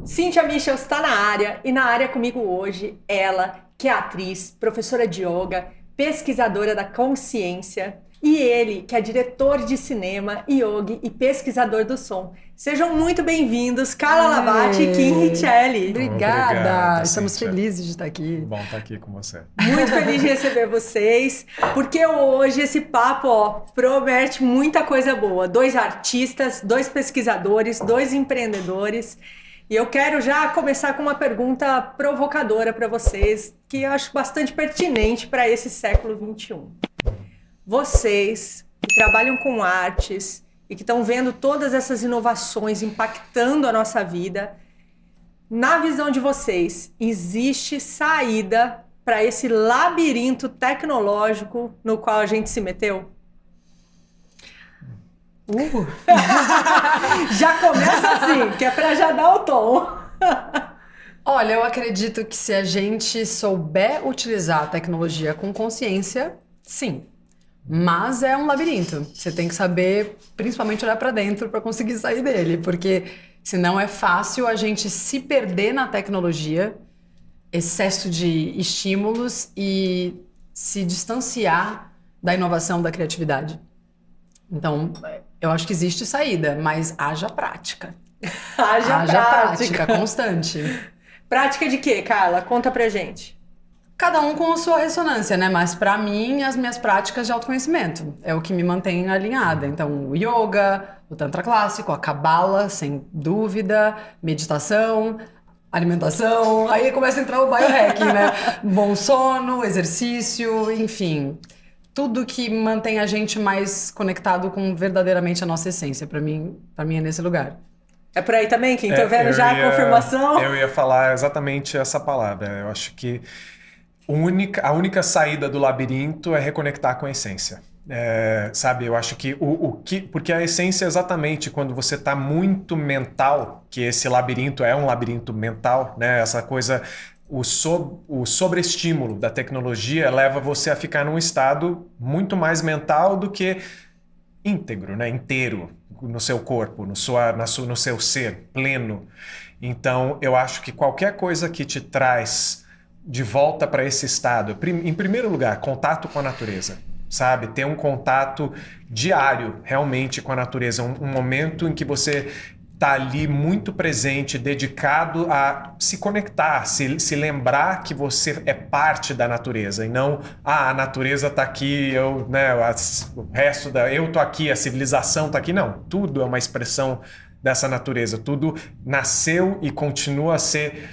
Cíntia Michels está na área e na área comigo hoje, ela, que é atriz, professora de yoga, pesquisadora da consciência, e ele, que é diretor de cinema, yogi e pesquisador do som. Sejam muito bem-vindos, Carla Labate e Kim Richelli. Obrigada, Estamos Cíntia. felizes de estar aqui. Bom estar aqui com você. Muito feliz de receber vocês, porque hoje esse papo, promete muita coisa boa. 2 artistas, 2 pesquisadores, 2 empreendedores. E eu quero já começar com uma pergunta provocadora para vocês, que eu acho bastante pertinente para esse século XXI. Vocês que trabalham com artes e que estão vendo todas essas inovações impactando a nossa vida, na visão de vocês, existe saída para esse labirinto tecnológico no qual a gente se meteu? Já começa assim, que é para já dar o tom. Olha, eu acredito que se a gente souber utilizar a tecnologia com consciência, sim. Mas é um labirinto. Você tem que saber, principalmente, olhar para dentro para conseguir sair dele, porque senão é fácil a gente se perder na tecnologia, excesso de estímulos e se distanciar da inovação, da criatividade. Então, eu acho que existe saída, mas haja prática. Haja prática constante. Prática de quê, Carla? Conta pra gente. Cada um com a sua ressonância, né? Mas pra mim, as minhas práticas de autoconhecimento é o que me mantém alinhada. Então, o yoga, o tantra clássico, a cabala, sem dúvida, meditação, alimentação. Aí começa a entrar o biohacking, né? Bom sono, exercício, enfim. Tudo que mantém a gente mais conectado com verdadeiramente a nossa essência. Pra mim é nesse lugar. É por aí também, Kim? Tô vendo já a confirmação. Eu ia falar exatamente essa palavra. Eu acho que a única saída do labirinto é reconectar com a essência. Sabe, eu acho que porque a essência é exatamente quando você está muito mental, que esse labirinto é um labirinto mental, né? Essa coisa, o sobreestímulo da tecnologia leva você a ficar num estado muito mais mental do que íntegro, né? Inteiro no seu corpo, no seu ser pleno. Então, eu acho que qualquer coisa que te traz de volta para esse estado, em primeiro lugar, contato com a natureza, sabe? Ter um contato diário realmente com a natureza, um momento em que você está ali muito presente, dedicado a se conectar, se lembrar que você é parte da natureza e não, a natureza está aqui, o resto eu tô aqui, a civilização está aqui. Não, tudo é uma expressão dessa natureza, tudo nasceu e continua a ser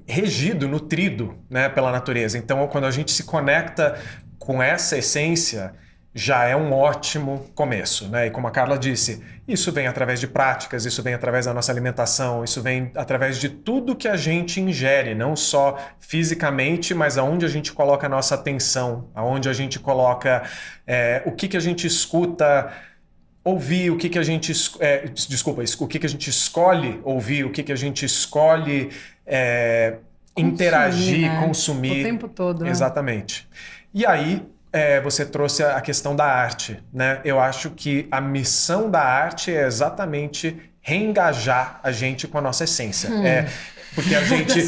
regido, nutrido, né, pela natureza. Então, quando a gente se conecta com essa essência, já é um ótimo começo, né? E como a Carla disse, isso vem através de práticas, isso vem através da nossa alimentação, isso vem através de tudo que a gente ingere, não só fisicamente, mas aonde a gente coloca a nossa atenção, aonde a gente coloca o que a gente escuta ouvir, o que a gente o que a gente escolhe ouvir, o que a gente escolhe interagir, né? consumir. O tempo todo, né? Exatamente. E aí, você trouxe a questão da arte, né? Eu acho que a missão da arte é exatamente reengajar a gente com a nossa essência. Porque a gente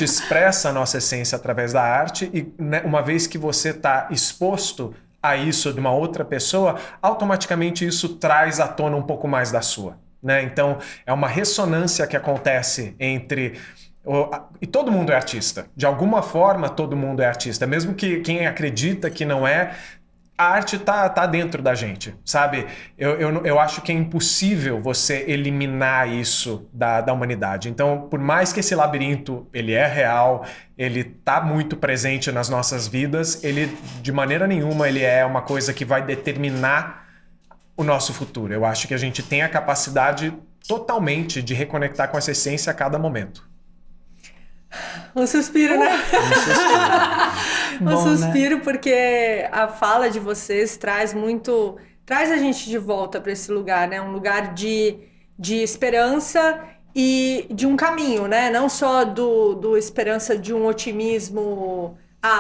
expressa a nossa essência através da arte e, né, uma vez que você está exposto a isso de uma outra pessoa, automaticamente isso traz à tona um pouco mais da sua, né? Então, é uma ressonância que acontece entre... E todo mundo é artista. De alguma forma, todo mundo é artista. Mesmo que quem acredita que não é, a arte tá dentro da gente, sabe? Eu acho que é impossível você eliminar isso da humanidade. Então, por mais que esse labirinto ele é real, ele tá muito presente nas nossas vidas, ele, de maneira nenhuma, ele é uma coisa que vai determinar o nosso futuro. Eu acho que a gente tem a capacidade totalmente de reconectar com essa essência a cada momento. Um suspiro, né? Um suspiro, né? Porque a fala de vocês traz a gente de volta para esse lugar, né? Um lugar de esperança e de um caminho, né? Não só do esperança de um otimismo,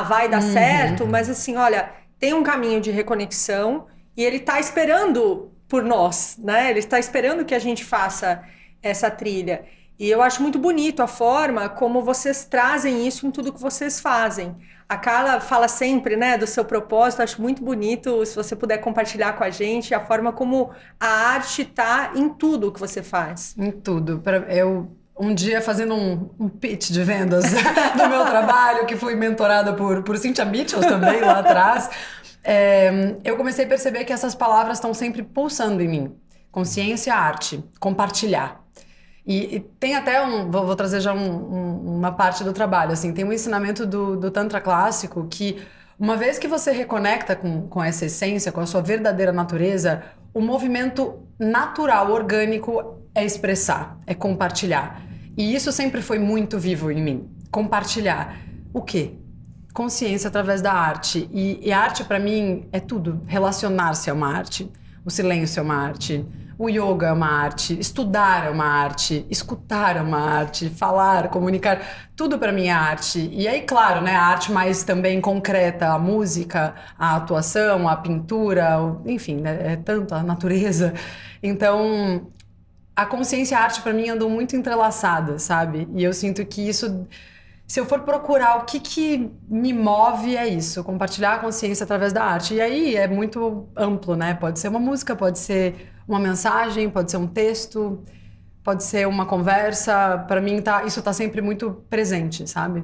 vai dar certo, mas assim, olha, tem um caminho de reconexão e ele tá esperando por nós, né? Ele está esperando que a gente faça essa trilha. E eu acho muito bonito a forma como vocês trazem isso em tudo que vocês fazem. A Carla fala sempre, né, do seu propósito, acho muito bonito, se você puder compartilhar com a gente, a forma como a arte está em tudo que você faz. Em tudo. Eu, um dia, fazendo um pitch de vendas do meu trabalho, que fui mentorada por Cynthia Mitchell também, lá atrás, eu comecei a perceber que essas palavras estão sempre pulsando em mim. Consciência, arte, compartilhar. E tem até vou trazer já uma parte do trabalho, assim, tem um ensinamento do Tantra clássico que uma vez que você reconecta com essa essência, com a sua verdadeira natureza, o movimento natural, orgânico é expressar, é compartilhar. E isso sempre foi muito vivo em mim, compartilhar. O quê? Consciência através da arte. E a arte para mim é tudo, relacionar-se é uma arte, o silêncio é uma arte, o yoga é uma arte, estudar é uma arte, escutar é uma arte, falar, comunicar, tudo para mim é arte. E aí, claro, né, a arte mais também concreta, a música, a atuação, a pintura, enfim, né, é tanto a natureza. Então, a consciência e a arte para mim andam muito entrelaçadas, sabe? E eu sinto que isso, se eu for procurar o que me move, é isso, compartilhar a consciência através da arte. E aí é muito amplo, né? Pode ser uma música, pode ser uma mensagem, pode ser um texto, pode ser uma conversa. Para mim, isso tá sempre muito presente, sabe?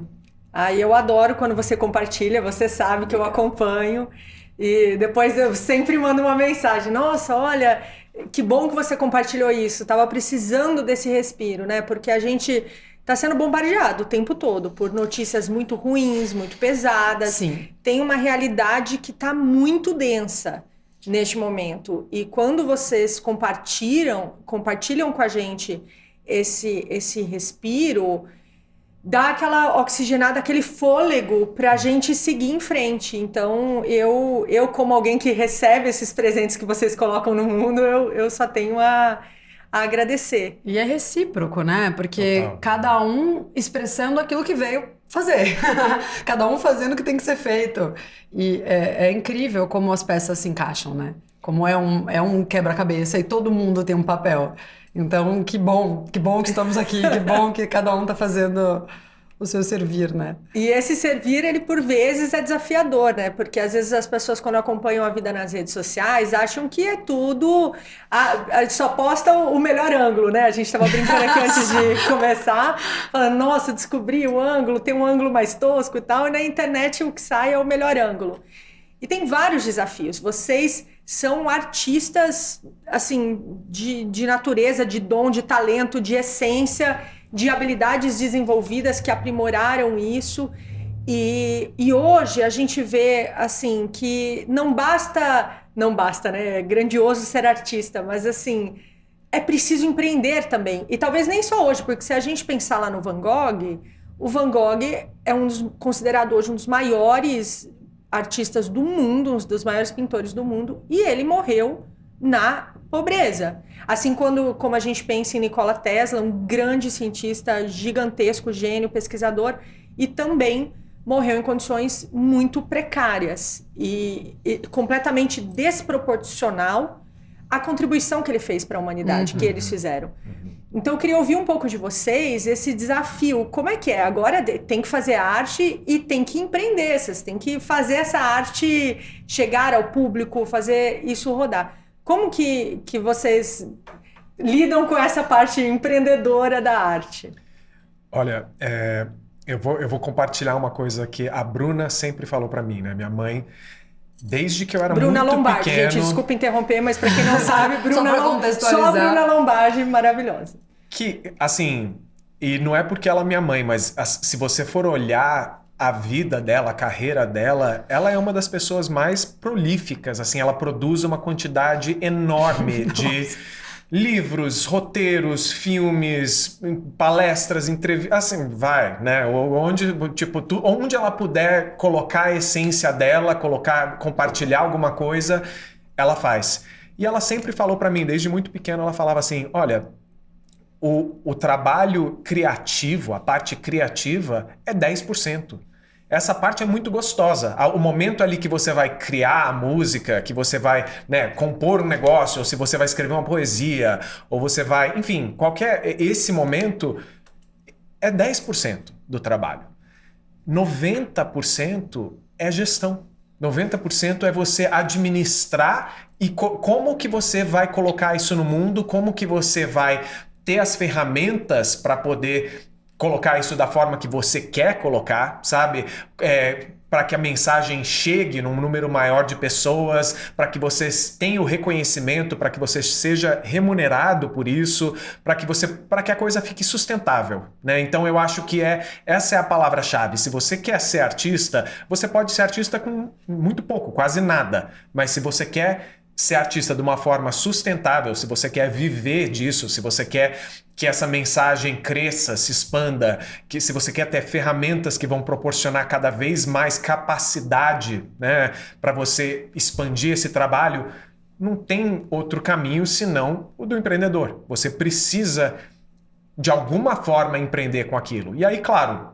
Eu adoro quando você compartilha, você sabe que eu acompanho. E depois eu sempre mando uma mensagem. Nossa, olha, que bom que você compartilhou isso. Tava precisando desse respiro, né? Porque a gente tá sendo bombardeado o tempo todo por notícias muito ruins, muito pesadas. Sim. Tem uma realidade que tá muito densa neste momento. E quando vocês compartilham com a gente esse respiro, dá aquela oxigenada, aquele fôlego para a gente seguir em frente. Então, eu como alguém que recebe esses presentes que vocês colocam no mundo, eu só tenho a agradecer. E é recíproco, né? Porque Total. Cada um expressando aquilo que veio fazer. Cada um fazendo o que tem que ser feito. E é incrível como as peças se encaixam, né? Como é um quebra-cabeça e todo mundo tem um papel. Então, que bom que estamos aqui, que bom que cada um tá fazendo o seu servir, né? E esse servir, ele por vezes é desafiador, né? Porque às vezes as pessoas, quando acompanham a vida nas redes sociais, acham que é tudo... só posta o melhor ângulo, né? A gente estava brincando aqui antes de começar, falando, nossa, descobri o ângulo, tem um ângulo mais tosco e tal, e na internet o que sai é o melhor ângulo. E tem vários desafios. Vocês são artistas, assim, de natureza, de dom, de talento, de essência, de habilidades desenvolvidas que aprimoraram isso. E hoje a gente vê, assim, que não basta, né? É grandioso ser artista, mas, assim, é preciso empreender também. E talvez nem só hoje, porque se a gente pensar lá no Van Gogh, o Van Gogh é considerado hoje um dos maiores artistas do mundo, um dos maiores pintores do mundo, e ele morreu na pobreza. Assim como a gente pensa em Nikola Tesla, um grande cientista, gigantesco, gênio, pesquisador, e também morreu em condições muito precárias e completamente desproporcional à contribuição que ele fez para a humanidade, que eles fizeram. Então eu queria ouvir um pouco de vocês esse desafio. Como é que é? Agora tem que fazer arte e tem que empreender. Vocês têm que fazer essa arte chegar ao público, fazer isso rodar. Como que vocês lidam com essa parte empreendedora da arte? Olha, eu vou compartilhar uma coisa que a Bruna sempre falou para mim, né? Minha mãe, desde que eu era Bruna muito Lombardi, pequeno... gente, desculpa interromper, mas para quem não sabe, Só pra contextualizar. Só a Bruna Lombardi, maravilhosa. Que, assim, e não é porque ela é minha mãe, mas se você for olhar a vida dela, a carreira dela, ela é uma das pessoas mais prolíficas, assim, ela produz uma quantidade enorme de livros, roteiros, filmes, palestras, entrevistas, assim, vai, né? Onde ela puder colocar a essência dela, compartilhar alguma coisa, ela faz. E ela sempre falou pra mim, desde muito pequeno, ela falava assim, olha, o trabalho criativo, a parte criativa é 10%. essa parte é muito gostosa. O momento ali que você vai criar a música, que você vai, né, compor um negócio, ou se você vai escrever uma poesia, ou você vai... Enfim, esse momento é 10% do trabalho. 90% é gestão. 90% é você administrar e como que você vai colocar isso no mundo, como que você vai ter as ferramentas para poder colocar isso da forma que você quer colocar, sabe? Para que a mensagem chegue num número maior de pessoas, para que você tenha o reconhecimento, para que você seja remunerado por isso, para que a coisa fique sustentável, né? Então eu acho que essa é a palavra-chave. Se você quer ser artista, você pode ser artista com muito pouco, quase nada. Mas se você quer ser artista de uma forma sustentável, se você quer viver disso, se você quer que essa mensagem cresça, se expanda, que se você quer ter ferramentas que vão proporcionar cada vez mais capacidade, né, para você expandir esse trabalho, não tem outro caminho senão o do empreendedor. Você precisa de alguma forma empreender com aquilo. E aí, claro,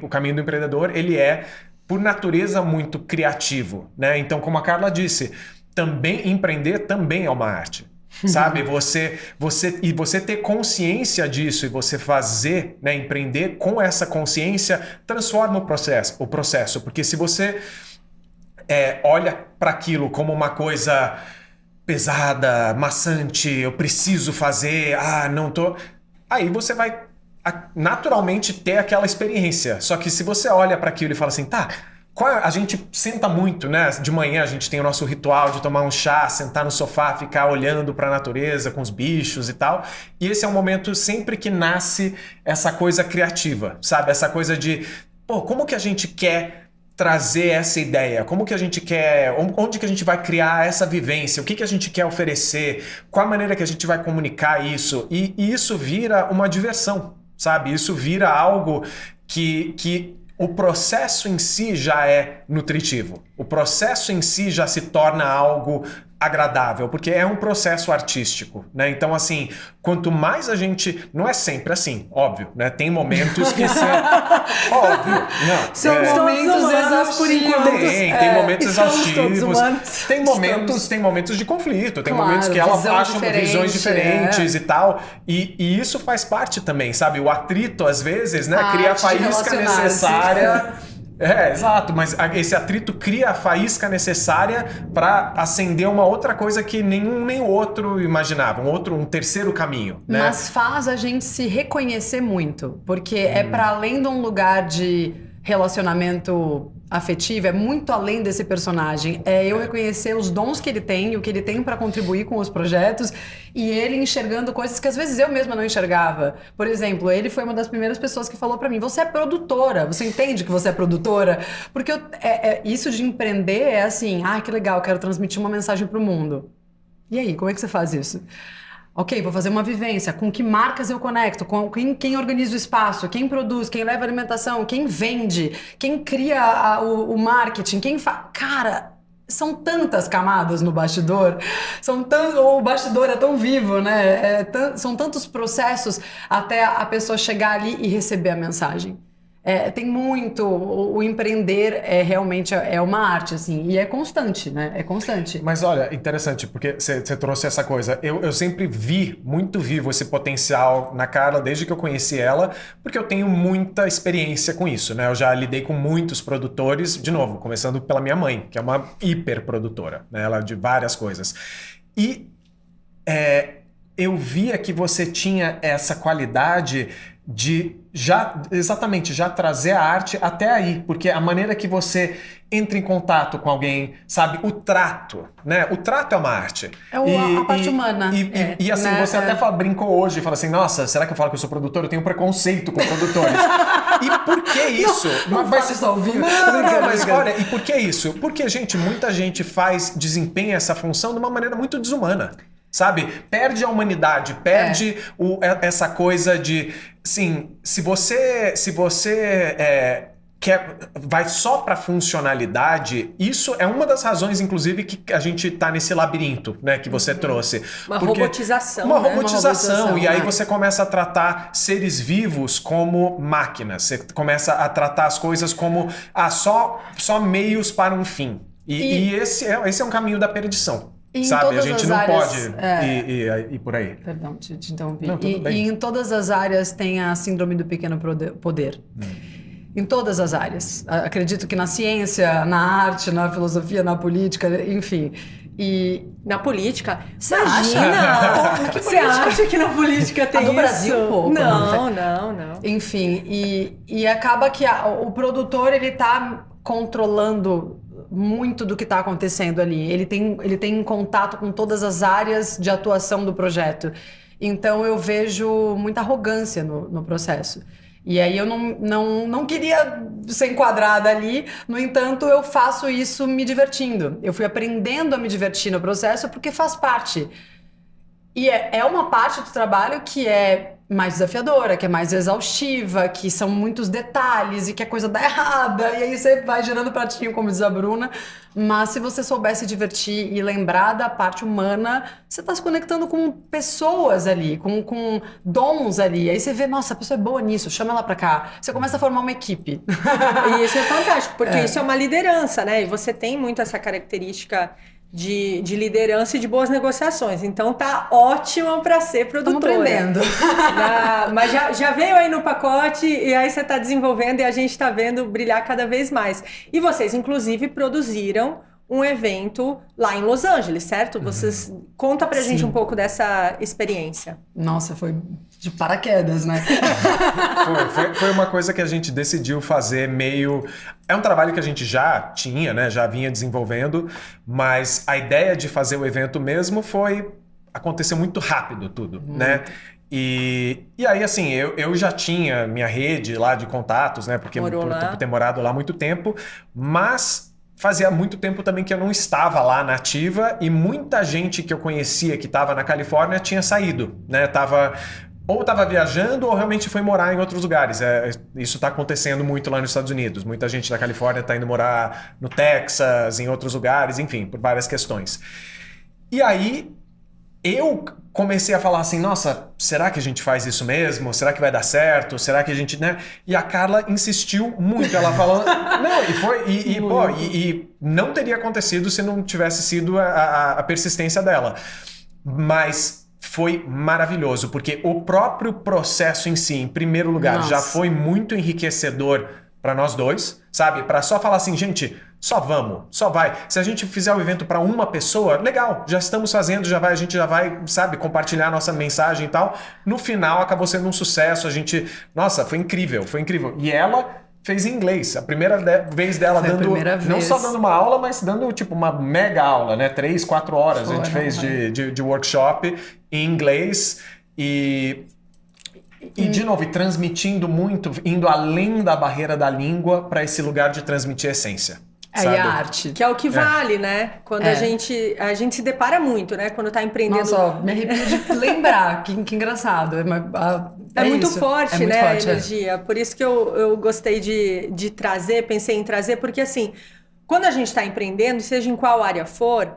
o caminho do empreendedor, ele é por natureza muito criativo, né? Então, como a Carla disse, também empreender também é uma arte, sabe? Você ter consciência disso e você fazer, né, empreender com essa consciência transforma o processo, porque se você olha para aquilo como uma coisa pesada, maçante, eu preciso fazer, não tô, aí você vai naturalmente ter aquela experiência. Só que se você olha para aquilo e fala assim, tá, a gente senta muito, né? De manhã a gente tem o nosso ritual de tomar um chá, sentar no sofá, ficar olhando para a natureza com os bichos e tal. E esse é um momento sempre que nasce essa coisa criativa, sabe? Essa coisa de, como que a gente quer trazer essa ideia? Como que a gente quer... Onde que a gente vai criar essa vivência? O que que a gente quer oferecer? Qual a maneira que a gente vai comunicar isso? E isso vira uma diversão, sabe? Isso vira algo que o processo em si já é nutritivo. O processo em si já se torna algo agradável, porque é um processo artístico, né? Então, assim, quanto mais a gente... Não é sempre assim, óbvio, né? Tem momentos que são... óbvio, não. São momentos exaustivos. Por enquanto. Tem momentos exaustivos. Humanos. Tem momentos de conflito. Tem claro, momentos que elas acham visões diferente, diferentes e tal. E isso faz parte também, sabe? O atrito, às vezes, né? Cria a faísca necessária... exato, mas esse atrito cria a faísca necessária para acender uma outra coisa que nenhum nem o outro imaginava, um terceiro caminho, né? Mas faz a gente se reconhecer muito, porque é para além de um lugar de relacionamento afetivo, é muito além desse personagem. É eu reconhecer os dons que ele tem, o que ele tem para contribuir com os projetos, e ele enxergando coisas que às vezes eu mesma não enxergava. Por exemplo, ele foi uma das primeiras pessoas que falou para mim, você é produtora, você entende que você é produtora? Porque isso de empreender é assim, que legal, quero transmitir uma mensagem pro mundo. E aí, como é que você faz isso? Ok, vou fazer uma vivência. Com que marcas eu conecto? Com quem organiza o espaço? Quem produz? Quem leva a alimentação? Quem vende? Quem cria o marketing? Quem faz... Cara, são tantas camadas no bastidor. O bastidor é tão vivo, né? São tantos processos até a pessoa chegar ali e receber a mensagem. Tem muito, o empreender realmente é uma arte, assim, e é constante, né? É constante. Mas olha, interessante, porque você trouxe essa coisa. Eu sempre vi muito vivo esse potencial na Carla desde que eu conheci ela, porque eu tenho muita experiência com isso, né? Eu já lidei com muitos produtores, de novo, começando pela minha mãe, que é uma hiperprodutora, né? Ela de várias coisas. E eu via que você tinha essa qualidade de já trazer a arte até aí, porque a maneira que você entra em contato com alguém, sabe, o trato, né? O trato é uma arte. A parte humana. E assim, né? Você até brincou hoje e fala assim, nossa, será que eu falo que eu sou produtor? Eu tenho preconceito com produtores. E por que isso? Não faça isso ao vivo. Mas olha, e por que isso? Porque, gente, muita gente desempenha essa função de uma maneira muito desumana. Sabe? Perde a humanidade, perde essa coisa de, assim, se você vai só para funcionalidade, isso é uma das razões, inclusive, que a gente tá nesse labirinto, né, que você trouxe. Uma robotização, Uma né? robotização, e aí você começa a tratar seres vivos como máquinas, você começa a tratar as coisas como só meios para um fim. E esse é um caminho da perdição. Sabe, a gente não pode ir por aí. Perdão, te interrompi. Não, tudo bem. E em todas as áreas tem a síndrome do pequeno poder. Em todas as áreas. Acredito que na ciência, na arte, na filosofia, na política, enfim. E na política? Você Imagina! Você acha que na política tem isso? No Brasil, um pouco. Não. Enfim, e acaba que o produtor, ele tá controlando muito do que está acontecendo ali. Ele tem contato com todas as áreas de atuação do projeto. Então eu vejo muita arrogância no processo. E aí eu não queria ser enquadrada ali, no entanto eu faço isso me divertindo. Eu fui aprendendo a me divertir no processo porque faz parte. E é uma parte do trabalho que é mais desafiadora, que é mais exaustiva, que são muitos detalhes e que a coisa dá errada. E aí você vai girando pratinho, como diz a Bruna. Mas se você souber se divertir e lembrar da parte humana, você tá se conectando com pessoas ali, com dons ali. Aí você vê, nossa, a pessoa é boa nisso, chama ela pra cá. Você começa a formar uma equipe. E isso é fantástico, porque isso é uma liderança, né? E você tem muito essa característica de liderança e de boas negociações. Então tá ótima para ser produtora. Estamos aprendendo. Mas já veio aí no pacote e aí você tá desenvolvendo e a gente tá vendo brilhar cada vez mais. E vocês, inclusive, produziram um evento lá em Los Angeles, certo? Vocês conta pra gente um pouco dessa experiência. Nossa, foi de paraquedas, né? Foi uma coisa que a gente decidiu fazer meio... É um trabalho que a gente já tinha, né? Já vinha desenvolvendo, mas a ideia de fazer o evento mesmo aconteceu muito rápido tudo, né? E aí, assim, eu já tinha minha rede lá de contatos, né? Porque por ter morado lá há muito tempo, mas fazia muito tempo também que eu não estava lá na ativa e muita gente que eu conhecia que estava na Califórnia tinha saído, né? Ou estava viajando ou realmente foi morar em outros lugares. Isso está acontecendo muito lá nos Estados Unidos. Muita gente da Califórnia está indo morar no Texas, em outros lugares, enfim, por várias questões. E aí eu comecei a falar assim, nossa, será que a gente faz isso mesmo? Será que vai dar certo? Será que a gente, né? E a Carla insistiu muito, ela falou, não, e não teria acontecido se não tivesse sido a persistência dela. Mas foi maravilhoso, porque o próprio processo em si, em primeiro lugar, já foi muito enriquecedor para nós dois, sabe? Para só falar assim, gente, só vamos, só vai. Se a gente fizer o evento para uma pessoa, legal, já estamos fazendo, a gente já vai, sabe, compartilhar a nossa mensagem e tal. No final acabou sendo um sucesso, nossa, foi incrível. E ela fez em inglês, a primeira vez dela não só dando uma aula, mas dando tipo uma mega aula, né? 3-4 horas a gente fez de workshop em inglês e de novo, transmitindo muito, indo além da barreira da língua para esse lugar de transmitir a essência. E a arte. Que é o que vale, né? Quando a gente se depara muito, né? Quando tá empreendendo... Nossa, me arrepio de lembrar, que engraçado. É muito forte, né? A energia. Por isso que eu gostei de trazer, pensei em trazer, porque assim, quando a gente tá empreendendo, seja em qual área for,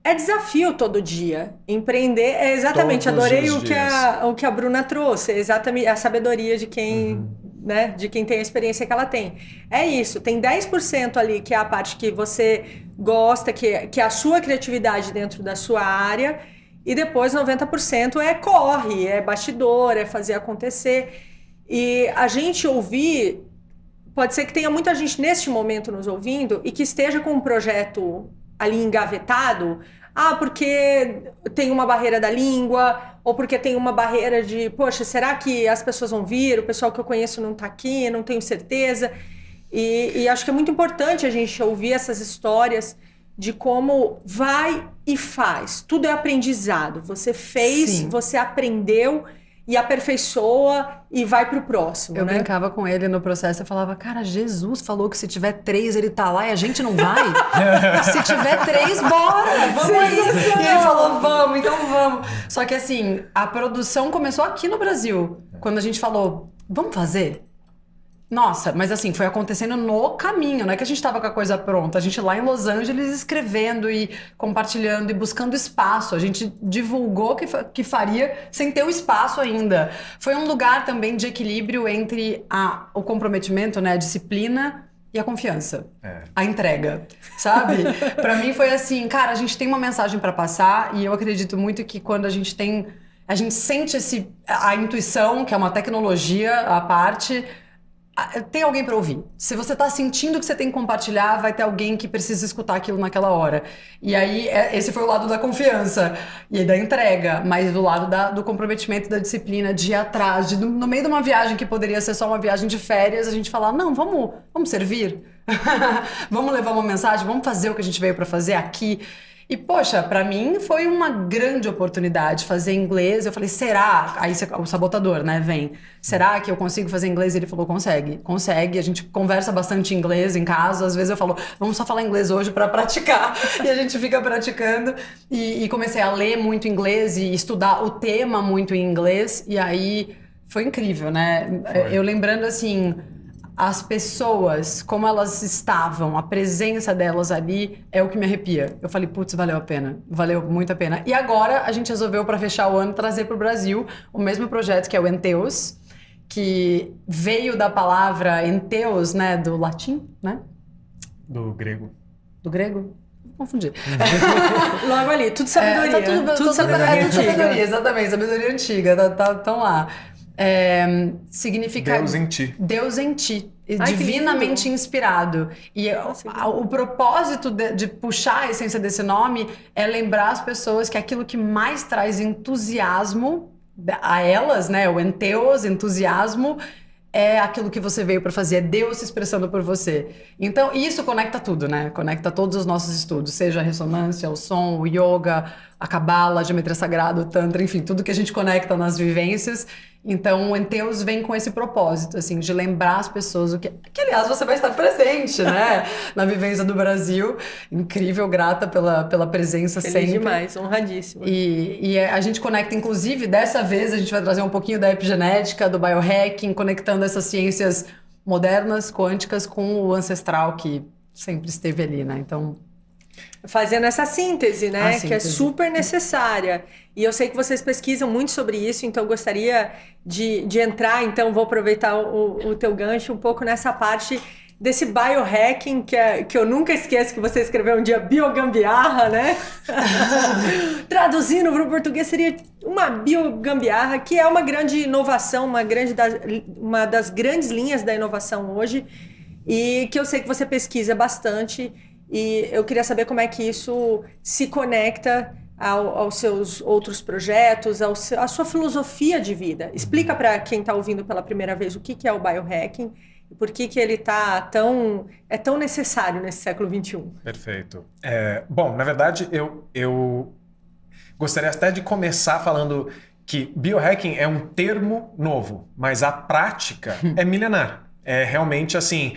é desafio todo dia. Empreender é exatamente, adorei o que a Bruna trouxe, exatamente a sabedoria de quem, né, de quem tem a experiência que ela tem. É isso, tem 10% ali que é a parte que você gosta, que é a sua criatividade dentro da sua área, e depois 90% corre, é bastidor, é fazer acontecer. E a gente ouvir, pode ser que tenha muita gente neste momento nos ouvindo e que esteja com um projeto ali engavetado, porque tem uma barreira da língua, ou porque tem uma barreira de, poxa, será que as pessoas vão vir? O pessoal que eu conheço não tá aqui, não tenho certeza. E acho que é muito importante a gente ouvir essas histórias de como vai e faz. Tudo é aprendizado. Você fez, você aprendeu e aperfeiçoa e vai pro próximo, Eu né? brincava com ele no processo, eu falava, cara, Jesus falou que se tiver 3 ele tá lá e a gente não vai? Se tiver 3, bora, vamos aí. E ele falou, vamos, então vamos. Só que assim, a produção começou aqui no Brasil, quando a gente falou, vamos fazer? Nossa, mas assim, foi acontecendo no caminho, não é que a gente tava com a coisa pronta. A gente lá em Los Angeles escrevendo e compartilhando e buscando espaço. A gente divulgou que faria sem ter o espaço ainda. Foi um lugar também de equilíbrio entre o comprometimento, né, a disciplina e a confiança. A entrega, sabe? Pra mim foi assim, cara, a gente tem uma mensagem pra passar e eu acredito muito que quando a gente sente a intuição, que é uma tecnologia à parte, tem alguém para ouvir. Se você tá sentindo que você tem que compartilhar, vai ter alguém que precisa escutar aquilo naquela hora. E aí, esse foi o lado da confiança e da entrega, mas do lado do comprometimento, da disciplina, de ir atrás, no meio de uma viagem que poderia ser só uma viagem de férias, a gente falar, não, vamos servir? Vamos levar uma mensagem? Vamos fazer o que a gente veio para fazer aqui? E, poxa, pra mim foi uma grande oportunidade fazer inglês. Eu falei, será? Aí o sabotador, né, vem. Será que eu consigo fazer inglês? Ele falou, consegue. Consegue. A gente conversa bastante inglês em casa. Às vezes eu falo, vamos só falar inglês hoje pra praticar. E a gente fica praticando. E comecei a ler muito inglês e estudar o tema muito em inglês. E aí foi incrível, né? Eu lembrando, assim, as pessoas, como elas estavam, a presença delas ali é o que me arrepia. Eu falei, putz, valeu a pena. Valeu muito a pena. E agora a gente resolveu, para fechar o ano, trazer para o Brasil o mesmo projeto que é o Entheos, que veio da palavra entheos, né, do latim, né? Do grego. Do grego? Confundi. Logo ali, tudo sabedoria. Tudo sabedoria antiga. Exatamente, sabedoria antiga. Tão lá. Significa Deus em ti. Deus em ti. Ai, Divinamente inspirado. E o propósito de puxar a essência desse nome é lembrar as pessoas que aquilo que mais traz entusiasmo a elas, né? O entheos, entusiasmo, é aquilo que você veio para fazer, é Deus se expressando por você. Então, isso conecta tudo, né? Conecta todos os nossos estudos, seja a ressonância, o som, o yoga, a cabala, a geometria sagrada, o tantra, enfim, tudo que a gente conecta nas vivências. Então, o Entheos vem com esse propósito, assim, de lembrar as pessoas que aliás, você vai estar presente, né? Na vivência do Brasil. Incrível, grata pela presença Feliz sempre. demais, honradíssima. E a gente conecta, inclusive, dessa vez a gente vai trazer um pouquinho da epigenética, do biohacking, conectando essas ciências modernas, quânticas, com o ancestral que sempre esteve ali, né? Então, fazendo essa síntese, né? Que é super necessária. E eu sei que vocês pesquisam muito sobre isso, então eu gostaria de entrar, então vou aproveitar o teu gancho um pouco nessa parte desse biohacking, que eu nunca esqueço que você escreveu um dia biogambiarra, né? Traduzindo para o português seria uma biogambiarra, que é uma grande inovação, uma das grandes linhas da inovação hoje, e que eu sei que você pesquisa bastante. E eu queria saber como é que isso se conecta aos seus outros projetos, à sua filosofia de vida. Explica para quem está ouvindo pela primeira vez o que é o biohacking e por que ele é tão necessário nesse século XXI. Perfeito. Bom, na verdade, eu gostaria até de começar falando que biohacking é um termo novo, mas a prática é milenar. É realmente assim...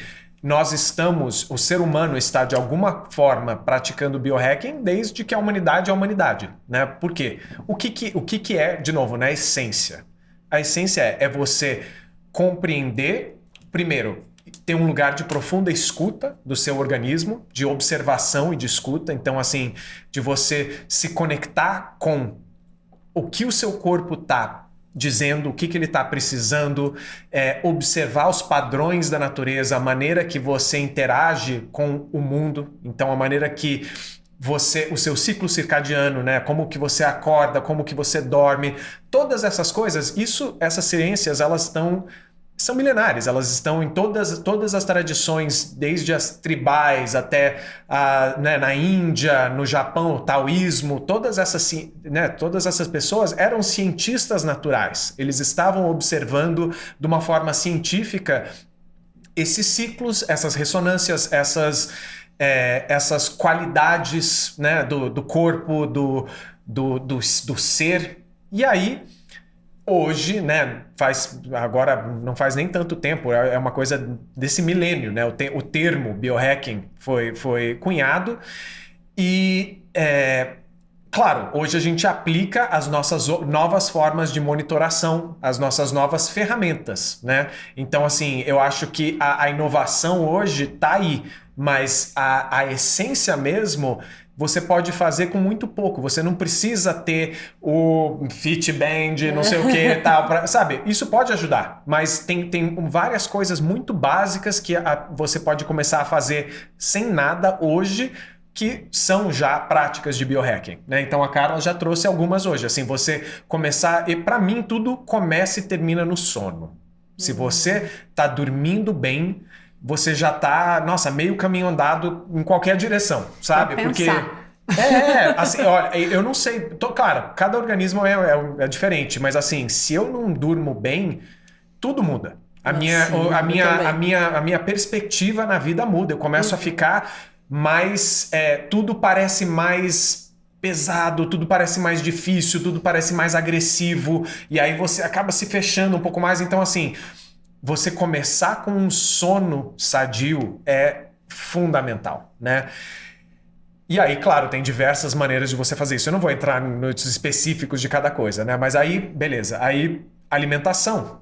o ser humano está de alguma forma praticando biohacking desde que a humanidade é a humanidade, né? Por quê? O que é, de novo, né? A essência. A essência é você compreender, primeiro, ter um lugar de profunda escuta do seu organismo, de observação e de escuta. Então, assim, de você se conectar com o que o seu corpo está dizendo, o que ele está precisando, observar os padrões da natureza, a maneira que você interage com o mundo, então a maneira que o seu ciclo circadiano, né, como que você acorda, como que você dorme, todas essas coisas, essas ciências, elas são milenares, elas estão em todas as tradições, desde as tribais até né, na Índia, no Japão, o taoísmo, todas essas pessoas eram cientistas naturais. Eles estavam observando de uma forma científica esses ciclos, essas ressonâncias, essas qualidades, né, do corpo, do ser. E aí, hoje, né, agora não faz nem tanto tempo, é uma coisa desse milênio, né? O termo biohacking foi cunhado e claro, hoje a gente aplica as nossas novas formas de monitoração, as nossas novas ferramentas, né? Então, assim, eu acho que a inovação hoje tá aí, mas a essência mesmo você pode fazer com muito pouco. Você não precisa ter o Fitband, não sei o que, tal, sabe? Isso pode ajudar, mas tem várias coisas muito básicas que você pode começar a fazer sem nada hoje, que são já práticas de biohacking, né? Então a Carla já trouxe algumas hoje. Assim, você começar... E para mim tudo começa e termina no sono. Se você tá dormindo bem, você já tá, nossa, meio caminho andado em qualquer direção, sabe? Porque assim, olha, eu não sei, claro, cada organismo é diferente, mas assim, se eu não durmo bem, tudo muda. A minha perspectiva na vida muda. Eu começo a ficar mais, tudo parece mais pesado, tudo parece mais difícil, tudo parece mais agressivo, e aí você acaba se fechando um pouco mais. Então, assim, você começar com um sono sadio é fundamental, né? E aí, claro, tem diversas maneiras de você fazer isso. Eu não vou entrar nos específicos de cada coisa, né? Mas aí, beleza. Aí, alimentação,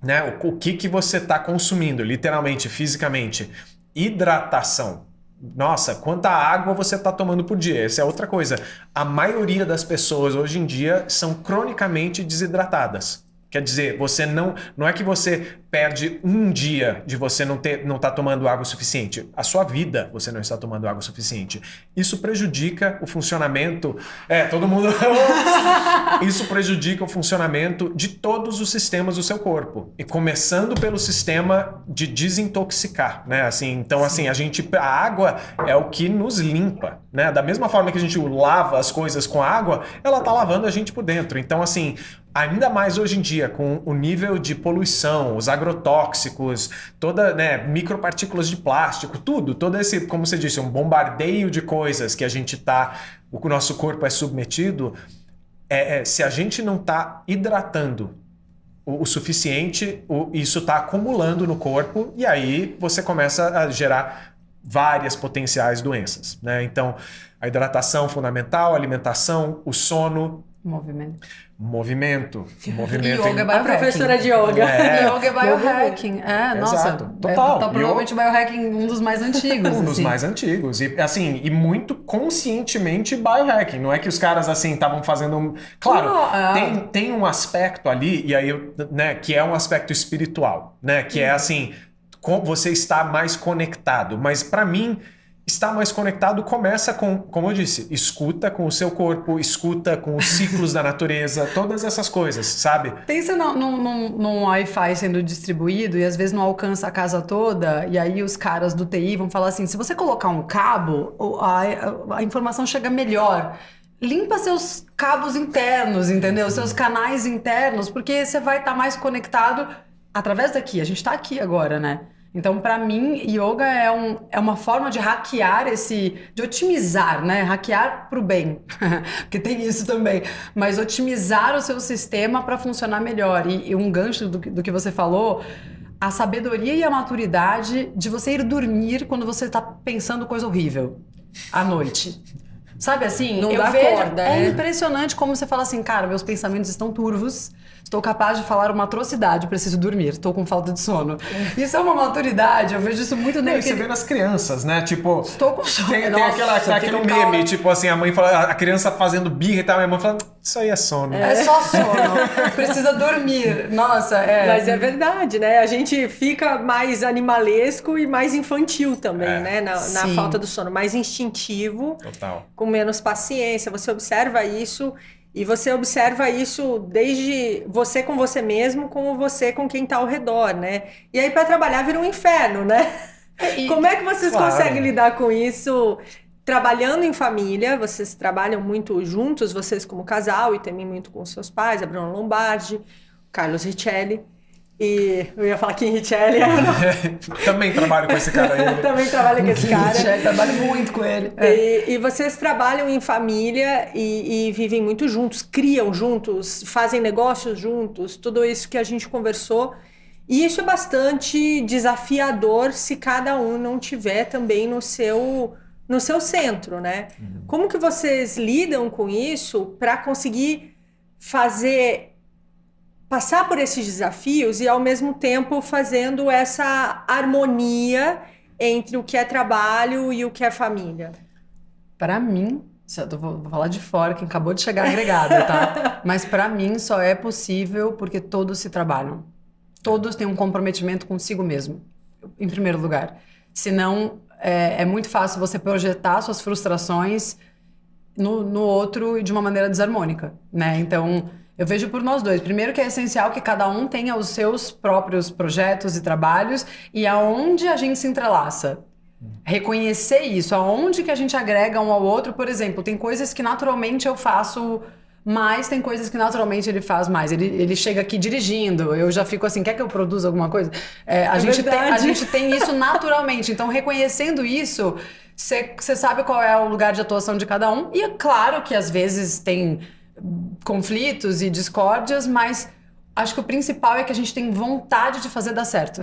né? O que você está consumindo, literalmente, fisicamente. Hidratação. Nossa, quanta água você está tomando por dia? Essa é outra coisa. A maioria das pessoas hoje em dia são cronicamente desidratadas. Quer dizer, você não é que você perde um dia de você não tá tomando água suficiente. A sua vida você não está tomando água suficiente. Isso prejudica o funcionamento... todo mundo... Isso prejudica o funcionamento de todos os sistemas do seu corpo. E começando pelo sistema de desintoxicar, né? Assim, então, assim, a água é o que nos limpa, né? Da mesma forma que a gente lava as coisas com a água, ela tá lavando a gente por dentro. Então, assim... Ainda mais hoje em dia, com o nível de poluição, os agrotóxicos, micropartículas de plástico, todo esse, como você disse, um bombardeio de coisas que o nosso corpo é submetido, se a gente não está hidratando o suficiente, isso está acumulando no corpo e aí você começa a gerar várias potenciais doenças, né? Então, a hidratação fundamental, a alimentação, o sono... Movimento. Yoga é biohacking. A professora de yoga. Yoga é biohacking. Nossa. Exato. Total. Tá provavelmente biohacking um dos mais antigos. Dos mais antigos. E, assim, e muito conscientemente biohacking. Não é que os caras, assim, estavam fazendo... Claro, tem um aspecto ali, e aí, né, que é um aspecto espiritual, né? Que é, assim, você está mais conectado. Mas, para mim... Estar mais conectado começa com, como eu disse, escuta com o seu corpo, escuta com os ciclos da natureza, todas essas coisas, sabe? Pensa num Wi-Fi sendo distribuído e às vezes não alcança a casa toda, e aí os caras do TI vão falar assim, se você colocar um cabo, a informação chega melhor. Limpa seus cabos internos, entendeu? Seus canais internos, porque você vai estar mais conectado através daqui. A gente tá aqui agora, né? Então, para mim, yoga é uma forma de hackear de otimizar, né? Hackear pro bem, porque tem isso também. Mas otimizar o seu sistema para funcionar melhor. E um gancho do que você falou, a sabedoria e a maturidade de você ir dormir quando você tá pensando coisa horrível à noite. Sabe assim? Não dá corda, é né? impressionante como você fala assim, cara, meus pensamentos estão turvos. Estou capaz de falar uma atrocidade, preciso dormir, estou com falta de sono. Isso é uma maturidade, eu vejo isso muito nele. Você vê nas crianças, né? Tipo, estou com sono. Tem aquele meme, tipo assim, a mãe fala, a criança fazendo birra e tal, a mãe fala, isso aí é sono. É só sono, precisa dormir. Nossa, Mas é verdade, né? A gente fica mais animalesco e mais infantil também, né? Na falta do sono, mais instintivo. Total. Com menos paciência, você observa isso. E você observa isso desde você com você mesmo, como você com quem está ao redor, né? E aí para trabalhar vira um inferno, né? Como é que vocês conseguem lidar com isso trabalhando em família? Vocês trabalham muito juntos, vocês como casal, e também muito com seus pais, a Bruna Lombardi, o Carlos Richelli. E eu ia falar Kim Richelli. Também trabalho com esse cara aí. Também trabalho com esse cara. Trabalho muito com ele. E vocês trabalham em família e vivem muito juntos, criam juntos, fazem negócios juntos, tudo isso que a gente conversou. E isso é bastante desafiador se cada um não tiver também no seu no seu centro, né? Como que vocês lidam com isso para conseguir passar por esses desafios e ao mesmo tempo fazendo essa harmonia entre o que é trabalho e o que é família? Para mim, vou falar de fora, quem acabou de chegar agregado, tá? Mas para mim só é possível porque todos se trabalham. Todos têm um comprometimento consigo mesmo, em primeiro lugar. Senão, é muito fácil você projetar suas frustrações no outro e de uma maneira desarmônica, né? Então, eu vejo por nós dois. Primeiro que é essencial que cada um tenha os seus próprios projetos e trabalhos e aonde a gente se entrelaça. Reconhecer isso, aonde que a gente agrega um ao outro. Por exemplo, tem coisas que naturalmente eu faço mais, tem coisas que naturalmente ele faz mais. Ele chega aqui dirigindo, eu já fico assim, quer que eu produza alguma coisa? A gente tem isso naturalmente. Então, reconhecendo isso, você sabe qual é o lugar de atuação de cada um. E é claro que às vezes tem conflitos e discórdias, mas acho que o principal é que a gente tem vontade de fazer dar certo.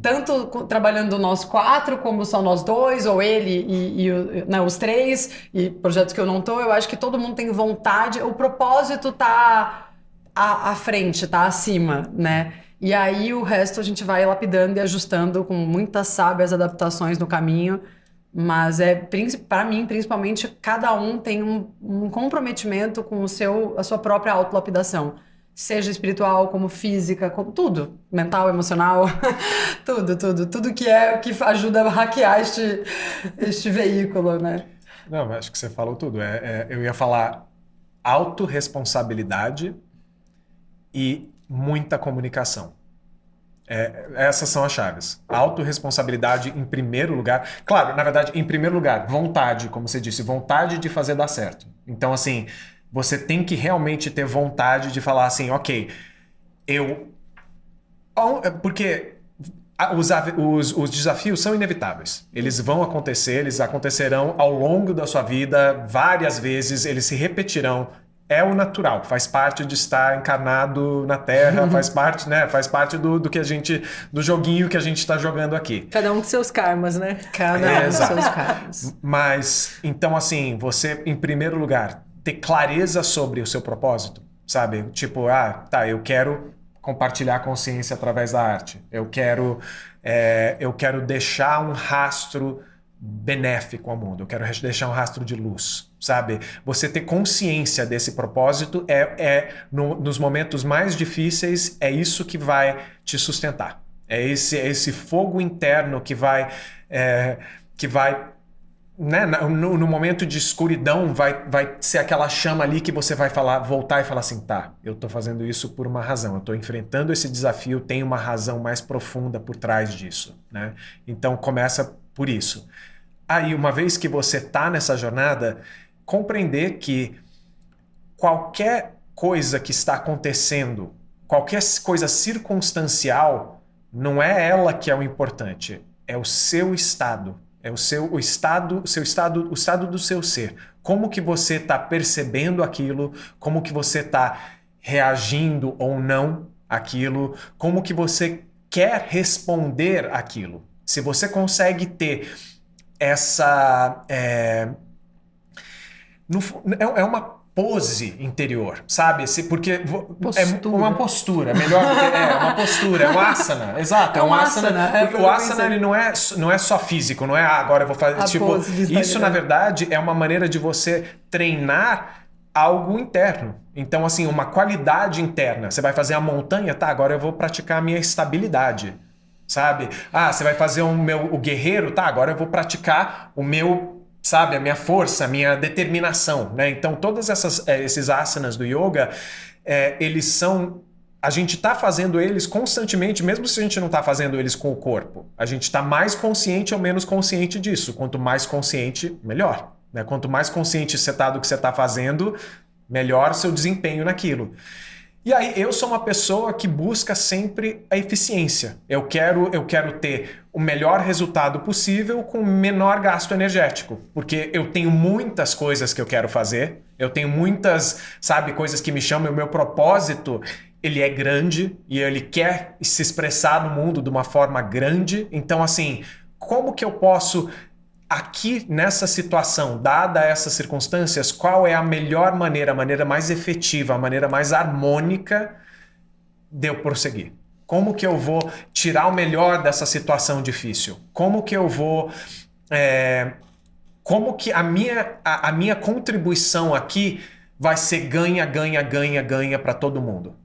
Tanto trabalhando nós 4, como só nós 2, ou ele e os 3, e projetos que eu não tô, eu acho que todo mundo tem vontade, o propósito tá à frente, tá acima, né? E aí o resto a gente vai lapidando e ajustando com muitas sábias adaptações no caminho. Mas para mim, principalmente, cada um tem um comprometimento com a sua própria autolapidação. Seja espiritual, como física, como tudo. Mental, emocional, tudo que ajuda a hackear este veículo, né? Não, acho que você falou tudo. Eu ia falar autorresponsabilidade e muita comunicação. Essas são as chaves. Autorresponsabilidade em primeiro lugar. Claro, na verdade, em primeiro lugar, vontade, como você disse, vontade de fazer dar certo. Então, assim, você tem que realmente ter vontade de falar assim, ok, porque os desafios são inevitáveis. Eles vão acontecer, eles acontecerão ao longo da sua vida, várias vezes, eles se repetirão. É o natural, faz parte de estar encarnado na Terra, faz parte, né? Faz parte do joguinho que a gente está jogando aqui. Cada um com seus karmas, né? Cada um com seus karmas. Mas, então, assim, você, em primeiro lugar, ter clareza sobre o seu propósito, sabe? Tipo, eu quero compartilhar a consciência através da arte. Eu quero deixar um rastro benéfico ao mundo. Eu quero deixar um rastro de luz, sabe? Você ter consciência desse propósito nos momentos mais difíceis, é isso que vai te sustentar. É esse fogo interno que vai né, no momento de escuridão vai ser aquela chama ali que você vai voltar e falar assim, tá, eu tô fazendo isso por uma razão, eu tô enfrentando esse desafio, tem uma razão mais profunda por trás disso, né? Então começa por isso. Aí, uma vez que você tá nessa jornada, compreender que qualquer coisa que está acontecendo, qualquer coisa circunstancial, não é ela que é o importante, é o seu estado. É o estado do seu ser. Como que você está percebendo aquilo, como que você está reagindo ou não àquilo, como que você quer responder àquilo. Se você consegue ter essa... É uma pose interior, sabe? Porque é uma postura, melhor uma postura, é um asana, exato, é um asana. Porque o asana ele não é só físico, não é agora eu vou fazer, tipo, isso na verdade é uma maneira de você treinar algo interno. Então, assim, uma qualidade interna. Você vai fazer a montanha, tá? Agora eu vou praticar a minha estabilidade, sabe? Você vai fazer o guerreiro, tá? Agora eu vou praticar o meu, sabe, a minha força, a minha determinação, né? Então, todos esses asanas do yoga, eles são... A gente está fazendo eles constantemente, mesmo se a gente não está fazendo eles com o corpo. A gente está mais consciente ou menos consciente disso. Quanto mais consciente, melhor, né? Quanto mais consciente você está do que você está fazendo, melhor o seu desempenho naquilo. E aí, eu sou uma pessoa que busca sempre a eficiência. Eu quero ter o melhor resultado possível com o menor gasto energético. Porque eu tenho muitas coisas que eu quero fazer. Eu tenho muitas, sabe, coisas que me chamam. O meu propósito, ele é grande e ele quer se expressar no mundo de uma forma grande. Então, assim, como que eu posso aqui nessa situação, dada essas circunstâncias, qual é a melhor maneira, a maneira mais efetiva, a maneira mais harmônica de eu prosseguir? Como que eu vou tirar o melhor dessa situação difícil? Como que eu vou... como que a minha contribuição aqui vai ser ganha, ganha, ganha, ganha para todo mundo?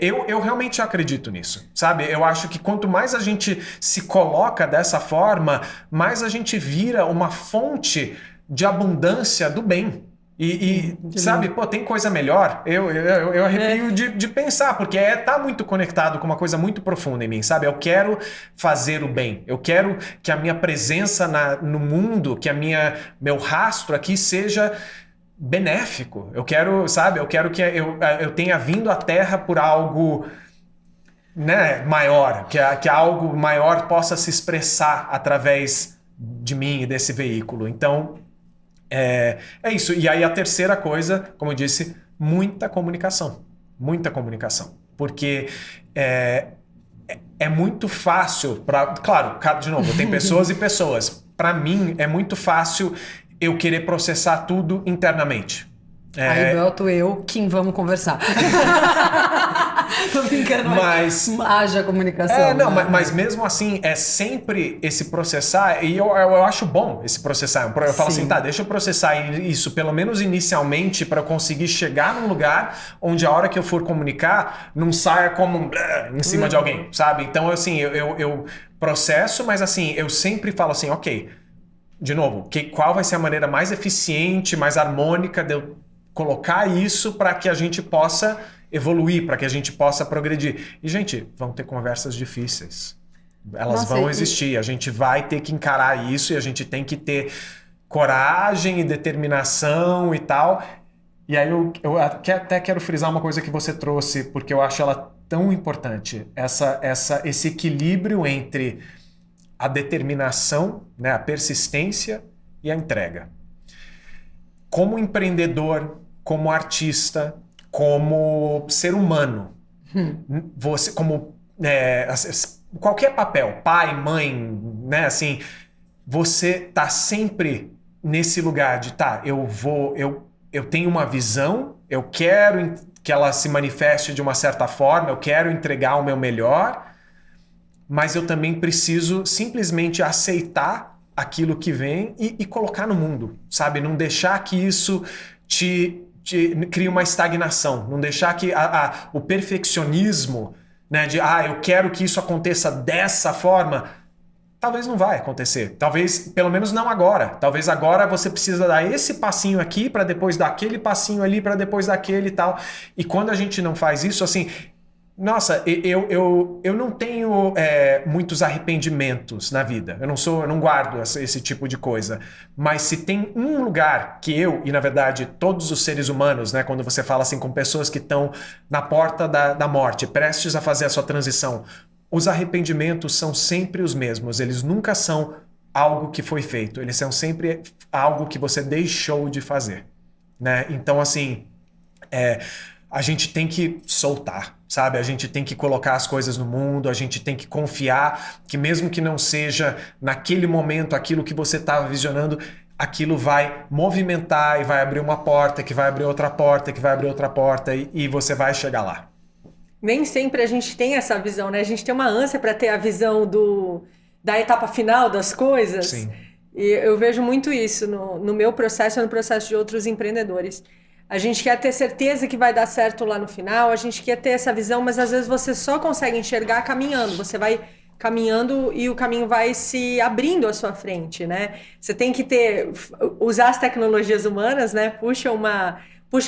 Eu realmente acredito nisso, sabe? Eu acho que quanto mais a gente se coloca dessa forma, mais a gente vira uma fonte de abundância do bem. E sabe, pô, tem coisa melhor? Eu arrepio de pensar, porque tá muito conectado com uma coisa muito profunda em mim, sabe? Eu quero fazer o bem. Eu quero que a minha presença no mundo, que meu rastro aqui seja benéfico. Eu quero, sabe? Eu quero que eu tenha vindo à Terra por algo, né, maior, que algo maior possa se expressar através de mim e desse veículo. Então, é isso. E aí a terceira coisa, como eu disse, muita comunicação. Muita comunicação. Porque é muito fácil claro, de novo, tem pessoas e pessoas. Para mim, é muito fácil eu querer processar tudo internamente. Aí boto Kim, vamos conversar. Tô brincando, mas haja comunicação. Não, mas mesmo assim, é sempre esse processar, e eu acho bom esse processar. Eu falo assim, tá, deixa eu processar isso, pelo menos inicialmente, para eu conseguir chegar num lugar onde a hora que eu for comunicar, não saia como em cima de alguém, sabe? Então, assim, eu processo, mas assim, eu sempre falo assim, ok, de novo, qual vai ser a maneira mais eficiente, mais harmônica de eu colocar isso para que a gente possa evoluir, para que a gente possa progredir. E, gente, vão ter conversas difíceis. Elas vão existir. A gente vai ter que encarar isso e a gente tem que ter coragem e determinação e tal. E aí eu até quero frisar uma coisa que você trouxe, porque eu acho ela tão importante. Esse equilíbrio entre a determinação, né, a persistência e a entrega. Como empreendedor, como artista, como ser humano, você, como qualquer papel, pai, mãe, né, assim, você tá sempre nesse lugar de, eu tenho uma visão, eu quero que ela se manifeste de uma certa forma, eu quero entregar o meu melhor, mas eu também preciso simplesmente aceitar aquilo que vem e colocar no mundo, sabe? Não deixar que isso te crie uma estagnação, não deixar que o perfeccionismo, né, de eu quero que isso aconteça dessa forma, talvez não vai acontecer, talvez, pelo menos não agora, talvez agora você precisa dar esse passinho aqui para depois dar aquele passinho ali para depois daquele e tal, e quando a gente não faz isso, assim, nossa, eu não tenho muitos arrependimentos na vida. Eu não guardo esse tipo de coisa. Mas se tem um lugar que e na verdade todos os seres humanos, né, quando você fala assim com pessoas que estão na porta da morte, prestes a fazer a sua transição, os arrependimentos são sempre os mesmos. Eles nunca são algo que foi feito. Eles são sempre algo que você deixou de fazer, né? Então, assim, a gente tem que soltar, sabe? A gente tem que colocar as coisas no mundo, a gente tem que confiar que mesmo que não seja naquele momento aquilo que você estava visionando, aquilo vai movimentar e vai abrir uma porta, que vai abrir outra porta, que vai abrir outra porta e você vai chegar lá. Nem sempre a gente tem essa visão, né? A gente tem uma ânsia para ter a visão da etapa final das coisas. Sim. E eu vejo muito isso no meu processo e no processo de outros empreendedores. A gente quer ter certeza que vai dar certo lá no final, a gente quer ter essa visão, mas às vezes você só consegue enxergar caminhando. Você vai caminhando e o caminho vai se abrindo à sua frente, né? Você tem que usar as tecnologias humanas, né? Puxa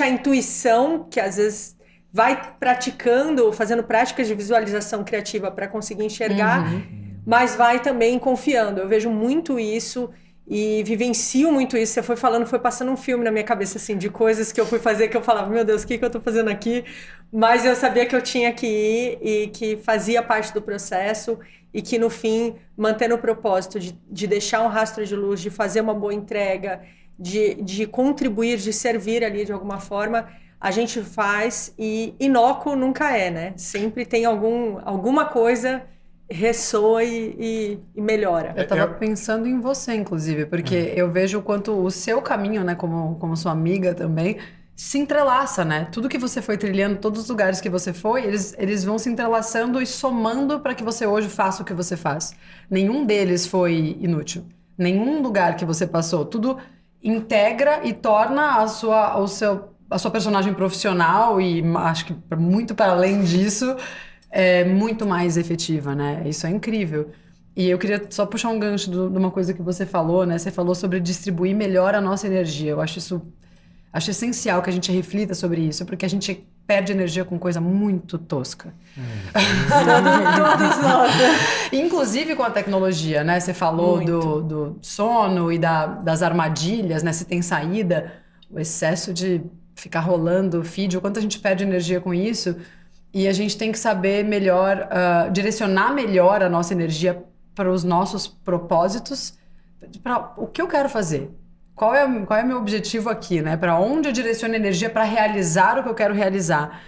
a intuição, que às vezes vai praticando, fazendo práticas de visualização criativa para conseguir enxergar, mas vai também confiando. Eu vejo muito isso e vivencio muito isso. Você foi falando, foi passando um filme na minha cabeça, assim, de coisas que eu fui fazer, que eu falava, meu Deus, o que eu tô fazendo aqui? Mas eu sabia que eu tinha que ir e que fazia parte do processo e que, no fim, mantendo o propósito de deixar um rastro de luz, de fazer uma boa entrega, de contribuir, de servir ali de alguma forma, a gente faz e inócuo nunca é, né? Sempre tem alguma coisa ressoa e melhora. Eu tava pensando em você, inclusive, porque eu vejo o quanto o seu caminho, né, como sua amiga também, se entrelaça, né? Tudo que você foi trilhando, todos os lugares que você foi, eles vão se entrelaçando e somando para que você hoje faça o que você faz. Nenhum deles foi inútil. Nenhum lugar que você passou, tudo integra e torna a sua personagem profissional e acho que muito para além disso, muito mais efetiva, né? Isso é incrível. E eu queria só puxar um gancho de uma coisa que você falou, né? Você falou sobre distribuir melhor a nossa energia. Eu acho essencial que a gente reflita sobre isso, porque a gente perde energia com coisa muito tosca. Todos nós. Inclusive com a tecnologia, né? Você falou do sono e das armadilhas, né? Se tem saída, o excesso de ficar rolando o feed, o quanto a gente perde energia com isso. E a gente tem que saber melhor, direcionar melhor a nossa energia para os nossos propósitos, para o que eu quero fazer. Qual é o meu objetivo aqui, né? Para onde eu direciono energia para realizar o que eu quero realizar.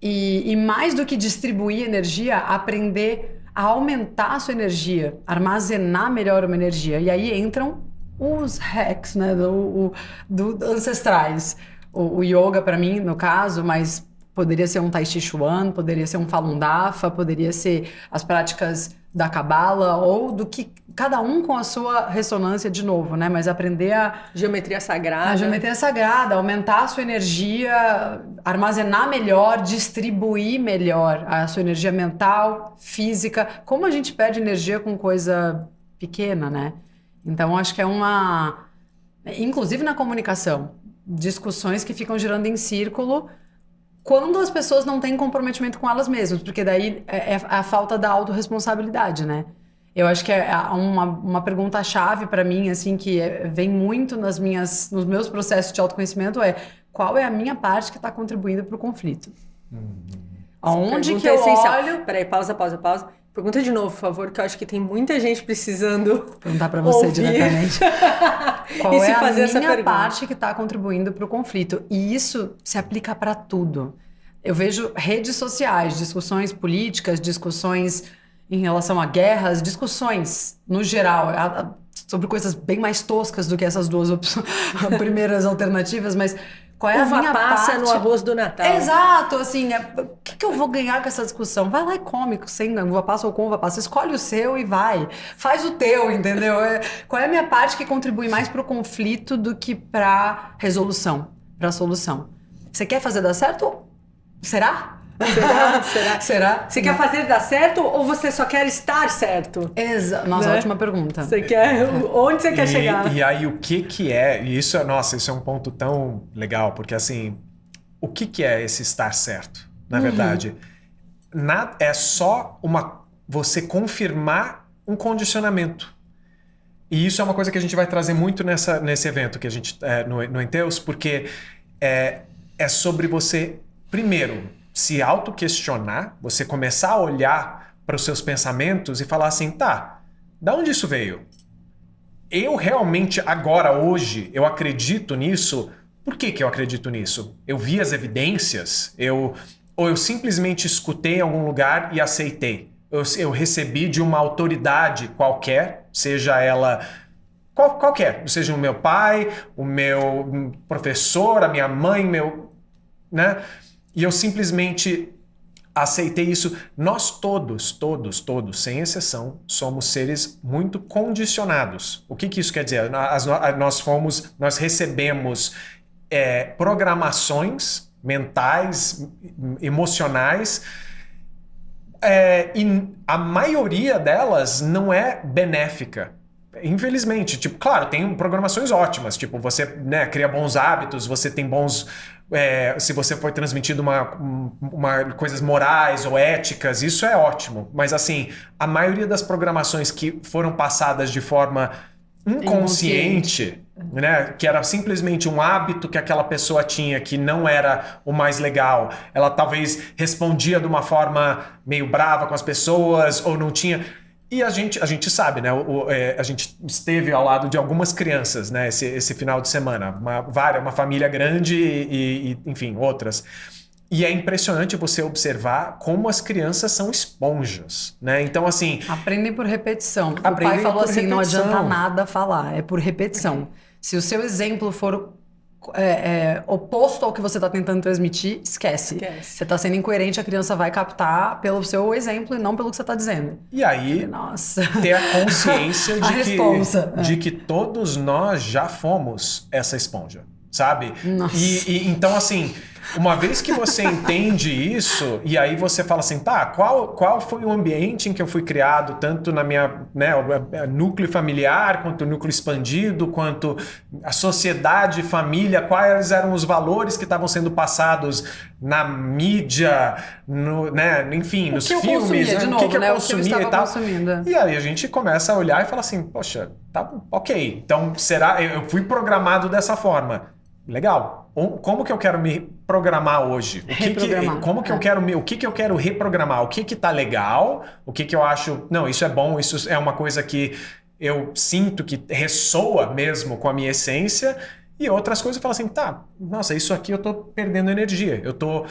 E mais do que distribuir energia, aprender a aumentar a sua energia, armazenar melhor uma energia. E aí entram os hacks, né? Do ancestrais. O yoga, para mim, no caso, mas poderia ser um Tai Chi Chuan, poderia ser um Falun Dafa, poderia ser as práticas da Cabala, ou do que cada um com a sua ressonância de novo, né? Mas aprender Geometria sagrada. A geometria sagrada, aumentar a sua energia, armazenar melhor, distribuir melhor a sua energia mental, física. Como a gente perde energia com coisa pequena, né? Então, acho que inclusive na comunicação, discussões que ficam girando em círculo quando as pessoas não têm comprometimento com elas mesmas, porque daí é a falta da autorresponsabilidade, né? Eu acho que é uma pergunta-chave para mim, assim, que vem muito nos meus processos de autoconhecimento qual é a minha parte que está contribuindo para o conflito? Aonde que eu olho... Peraí, pausa. Pergunta de novo, por favor, que eu acho que tem muita gente precisando perguntar para você ouvir. Diretamente. Qual e é fazer a minha parte que está contribuindo para o conflito? E isso se aplica para tudo. Eu vejo redes sociais, discussões políticas, discussões em relação a guerras, discussões no geral, sobre coisas bem mais toscas do que essas duas primeiras alternativas, mas qual é a minha passa parte? No arroz do Natal. Exato, assim, o que eu vou ganhar com essa discussão? Vai lá e come, sem uva passa ou com uva passa, escolhe o seu e vai, faz o teu, entendeu? Qual é a minha parte que contribui mais para o conflito do que para resolução, para solução? Você quer fazer dar certo? Será? Será? Você quer fazer dar certo ou você só quer estar certo? Nossa, né? Ótima pergunta. Você quer... Onde você quer chegar? E aí, o que é... E isso é um ponto tão legal, porque assim, o que é esse estar certo? Na verdade, é só você confirmar um condicionamento. E isso é uma coisa que a gente vai trazer muito nesse evento que a gente no Enteus, porque é sobre você, primeiro, se auto-questionar, você começar a olhar para os seus pensamentos e falar assim, tá, da onde isso veio? Eu realmente agora, hoje, eu acredito nisso? Por que eu acredito nisso? Eu vi as evidências? Ou eu simplesmente escutei em algum lugar e aceitei? Eu recebi de uma autoridade qualquer, seja ela... Qualquer, seja o meu pai, o meu professor, a minha mãe, né? E eu simplesmente aceitei isso. Nós todos, sem exceção, somos seres muito condicionados. O que isso quer dizer? Nós recebemos programações mentais, emocionais, e a maioria delas não é benéfica. Infelizmente, tipo, claro, tem programações ótimas, tipo, você, né, cria bons hábitos, você tem bons... se você for transmitido coisas morais ou éticas, isso é ótimo. Mas assim, a maioria das programações que foram passadas de forma inconsciente, né, que era simplesmente um hábito que aquela pessoa tinha que não era o mais legal, ela talvez respondia de uma forma meio brava com as pessoas ou não tinha... E a gente sabe, né? A gente esteve ao lado de algumas crianças, né? Esse final de semana. Uma família grande e enfim, outras. E é impressionante você observar como as crianças são esponjas, né? Então, assim... Aprendem por repetição. O Aprendem pai falou por assim, não repetição. adianta nada falar, é por repetição. Se o seu exemplo for oposto ao que você está tentando transmitir, esquece. Você está sendo incoerente, a criança vai captar pelo seu exemplo e não pelo que você está dizendo. E aí, nossa, ter a consciência de que todos nós já fomos essa esponja, sabe? Nossa. E então, assim, uma vez que você entende isso, e aí você fala assim, tá, qual foi o ambiente em que eu fui criado, tanto na minha, né, núcleo familiar, quanto o núcleo expandido, quanto a sociedade, família, quais eram os valores que estavam sendo passados na mídia, né, enfim, nos filmes, consumia, né, o que eu consumia e tal. Consumindo. E aí a gente começa a olhar e fala assim, poxa, tá ok, então será, eu fui programado dessa forma. Legal. Como que eu quero me programar hoje? O que eu quero reprogramar? O que tá legal? O que eu acho, não, isso é bom, isso é uma coisa que eu sinto que ressoa mesmo com a minha essência, e outras coisas eu falo assim, tá, nossa, isso aqui eu tô perdendo energia, eu tô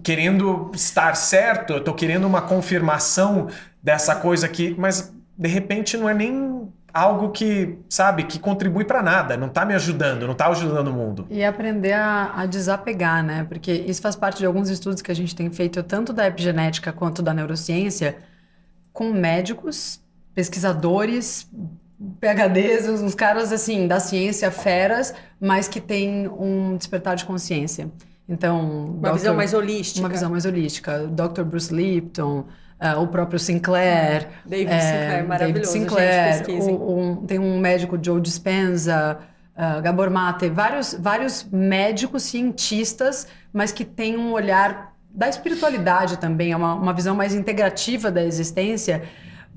querendo estar certo, eu tô querendo uma confirmação dessa coisa aqui, mas de repente não é nem algo que, sabe, que contribui para nada, não tá me ajudando, não tá ajudando o mundo. E aprender a desapegar, né? Porque isso faz parte de alguns estudos que a gente tem feito, tanto da epigenética quanto da neurociência, com médicos, pesquisadores, PhDs, uns caras, assim, da ciência, feras, mas que têm um despertar de consciência. Então... Uma visão mais holística. Uma visão mais holística. Dr. Bruce Lipton... o próprio Sinclair. David Sinclair, maravilhoso. David Sinclair, gente, pesquisem. Tem um médico, Joe Dispenza, Gabor Mate, vários médicos cientistas, mas que têm um olhar da espiritualidade também, é uma visão mais integrativa da existência,